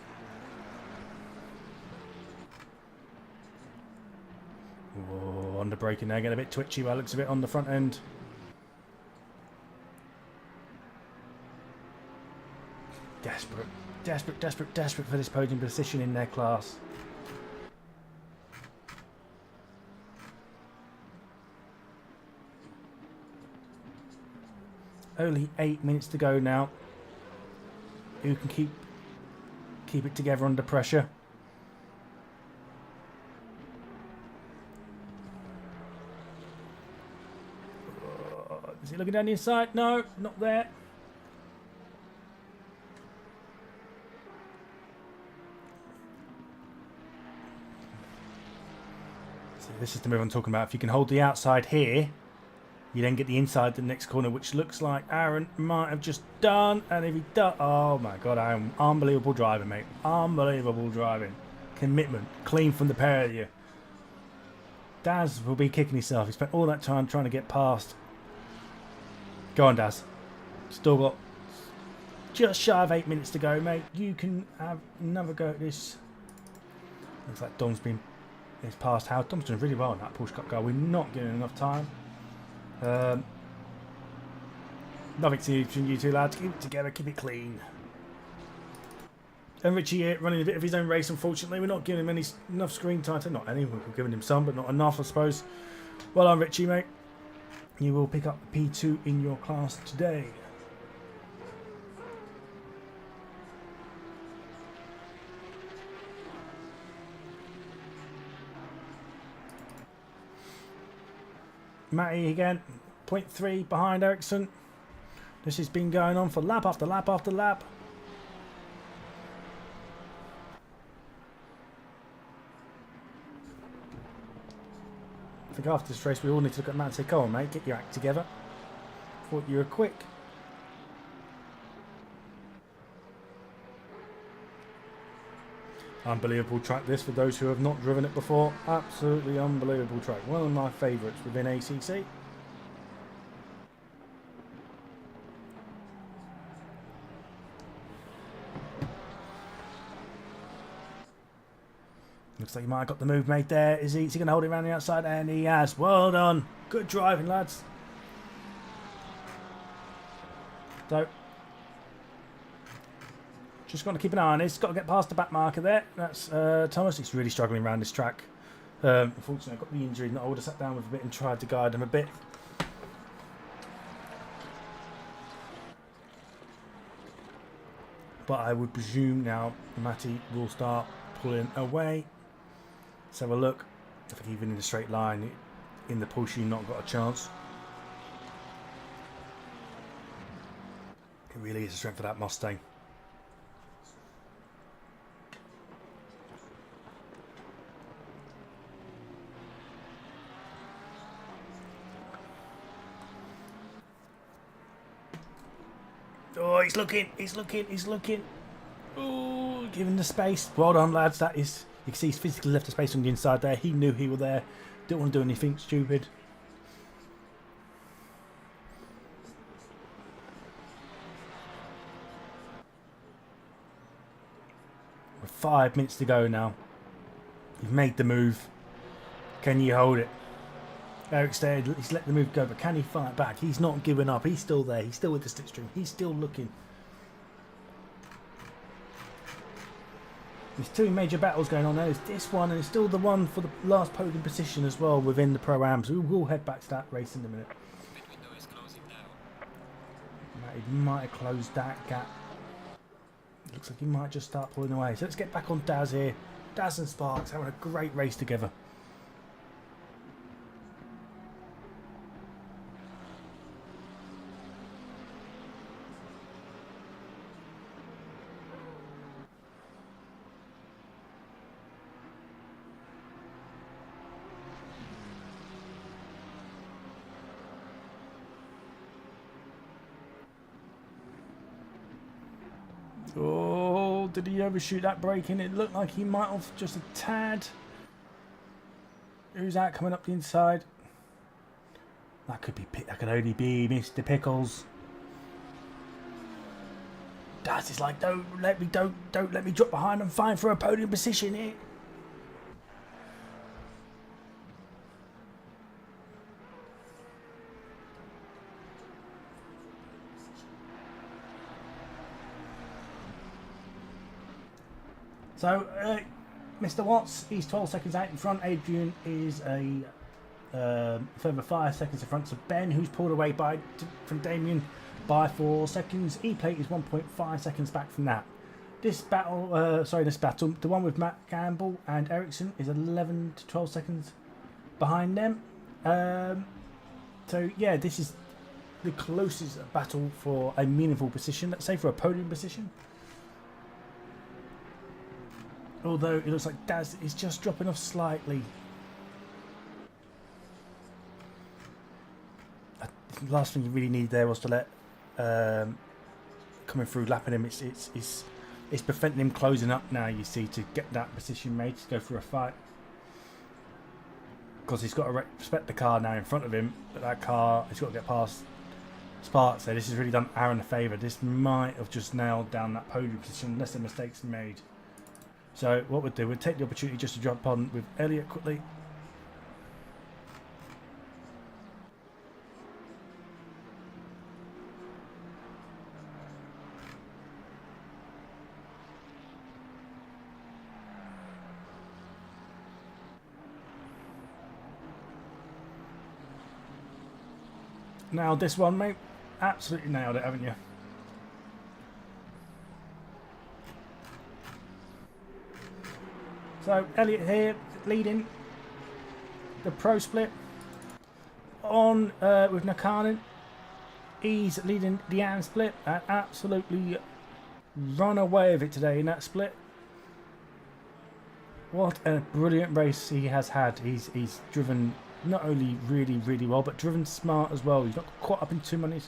Oh, under braking there, getting a bit twitchy by the looks of it on the front end. Desperate, desperate, desperate, desperate for this podium position in their class. Only 8 minutes to go now. Who can keep it together under pressure? Is he looking down the inside? No, not there. So this is the move I'm talking about. If you can hold the outside here, you then get the inside the next corner, which looks like Aaron might have just done. And if he does, oh my God, Aaron, unbelievable driving, mate. Unbelievable driving. Commitment, clean from the pair of you. Daz will be kicking himself. He spent all that time trying to get past. Go on, Daz. Still got just shy of 8 minutes to go, mate. You can have another go at this. Looks like Dom's been It's past Howard. Thompson really well in that push cut goal. We're not giving enough time. Nothing to do between you two lads. Keep it together, keep it clean. And Richie here running a bit of his own race, unfortunately. We're not giving him enough screen time. Not any, we're giving him some, but not enough, I suppose. Well done, Richie, mate. You will pick up P2 in your class today. Matty again, 0.3 behind Ericsson. This has been going on for lap after lap after lap. I think after this race we all need to look at Matt and say, come on mate, get your act together. Thought you were quick. Unbelievable track this for those who have not driven it before. Absolutely unbelievable track. One of my favourites within ACC. Looks like he might have got the move made there. Is he going to hold it around the outside? And he has. Well done. Good driving, lads. So, just got to keep an eye on this. Got to get past the back marker there. That's Thomas. He's really struggling around this track. Unfortunately, I got the injury. I would have sat down with a bit and tried to guide him a bit. But I would presume now Matty will start pulling away. Let's have a look. I think even in a straight line, in the push, you've not got a chance. It really is a strength for that Mustang. Oh, he's looking. Oh, giving the space. Well done, lads. That is... You can see he's physically left the space on the inside there. He knew he was there. Didn't want to do anything stupid. With 5 minutes to go now. You've made the move. Can you hold it? Eric's there. He's let the move go, but can he fight back? He's not giving up. He's still there. He's still with the slipstream. He's still looking. There's two major battles going on there. There's this one and it's still the one for the last podium position as well within the Pro-Am. So we will head back to that race in a minute. He might have closed that gap. It looks like he might just start pulling away. So let's get back on Daz here. Daz and Sparks having a great race together. Oh, did he overshoot that braking? It looked like he might have just a tad. Who's that coming up the inside? That could be. That could only be Mr. Pickles. Daz is like, don't let me drop behind and fight for a podium position here. So, Mr. Watts, he's 12 seconds out in front. Adrian is a further 5 seconds in front. So Ben, who's pulled away from Damien by 4 seconds. E-Plate is 1.5 seconds back from that. This battle, the one with Matt Gamble and Ericsson is 11 to 12 seconds behind them. So yeah, this is the closest battle for a meaningful position. Let's say for a podium position. Although it looks like Daz is just dropping off slightly. The last thing you really need there was to let coming through, lapping him. It's preventing him closing up now. You see, to get that position made to go for a fight, because he's got to respect the car now in front of him. But that car, he's got to get past Sparks. So this has really done Aaron a favour. This might have just nailed down that podium position unless a mistake's made. So what we'll do, we'll take the opportunity just to jump on with Elliot quickly. Nailed this one, mate. Absolutely nailed it, haven't you? So Elliot here leading the pro split on with Nakanen. He's leading the AN split and absolutely run away with it today in that split. What a brilliant race he has had. He's driven not only really well, but driven smart as well. He's not caught up in too many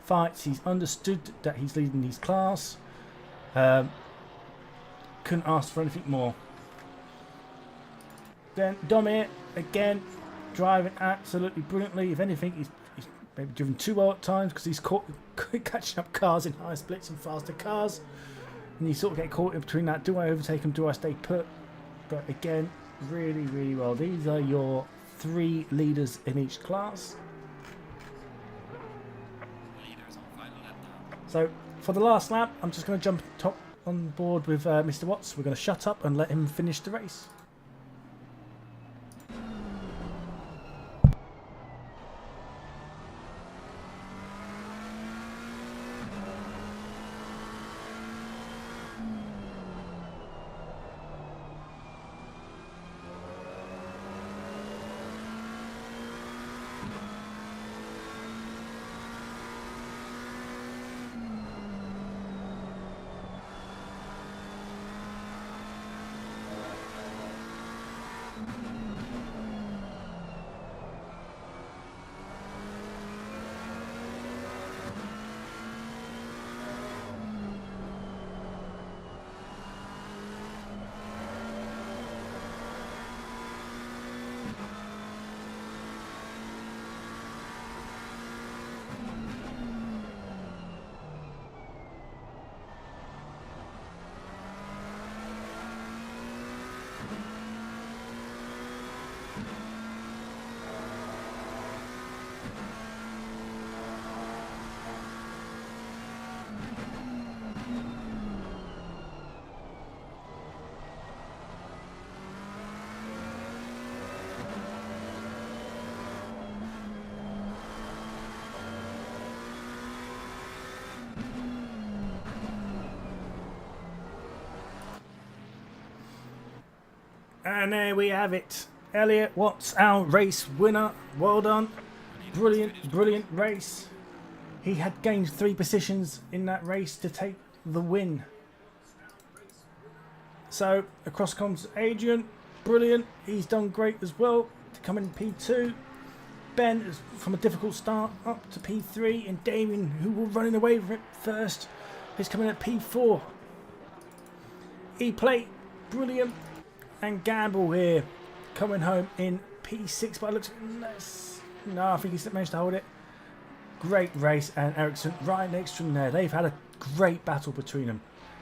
fights. He's understood that he's leading his class. Couldn't ask for anything more. Then Dom here, again, driving absolutely brilliantly. If anything, he's maybe driven too well at times because he's caught catching up cars in high splits and faster cars. And you sort of get caught in between that. Do I overtake him? Do I stay put? But again, really well. These are your 3 leaders in each class. So for the last lap, I'm just going to jump top on board with Mr. Watts. We're going to shut up and let him finish the race. And there we have it. Elliot Watts, our race winner. Well done. Brilliant race. He had gained 3 positions in that race to take the win. So across comes Adrian. Brilliant. He's done great as well to come in P2. Ben is from a difficult start up to P3. And Damien, who will running away with it first, is coming at P4. E-Plate. Brilliant. And Gamble here coming home in P6, but it looks no, I think he's managed to hold it. Great race, and Ericsson right next to him there. They've had a great battle between them.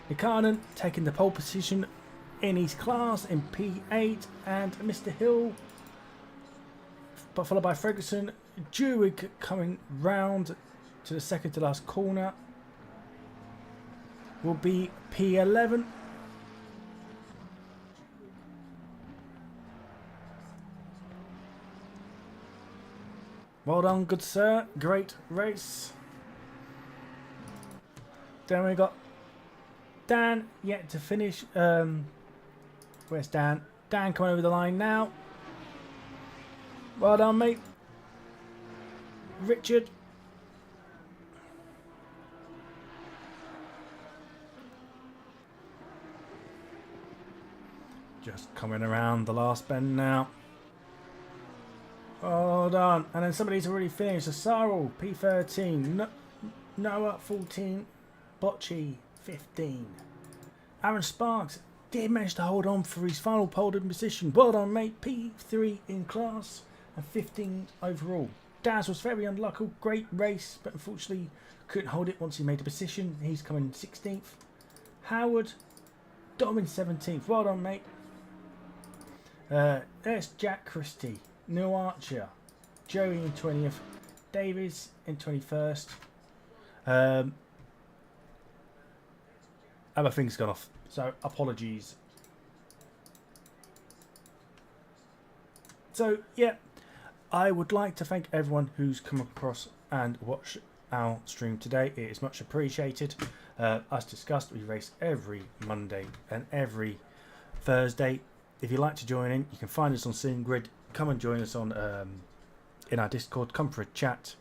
Nikanen taking the pole position in his class in P8, and Mr. Hill, but followed by Ferguson. Jewig coming round to the second to last corner will be P11. Well done, good sir. Great race. Then we got Dan yet to finish. Where's Dan? Dan coming over the line now. Well done, mate. Richard. Just coming around the last bend now. Hold on. And then somebody's already finished. So Sarl, P13. Noah, 14. Bocci, 15. Aaron Sparks did manage to hold on for his final podium position. Well done, mate. P3 in class and 15 overall. Daz was very unlucky. Great race, but unfortunately couldn't hold it once he made a position. He's coming 16th. Howard Dom in 17th. Well done, mate. There's Jack Christie, Neil Archer, Joey in 20th, Davies in 21st. My finger's gone off, so apologies. So yeah, I would like to thank everyone who's come across and watched our stream today. It is much appreciated. As discussed, we race every Monday and every Thursday. If you'd like to join in, you can find us on SimGrid. Come and join us on in our Discord. Come for a chat.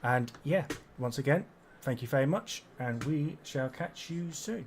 And yeah, once again, thank you very much, and we shall catch you soon.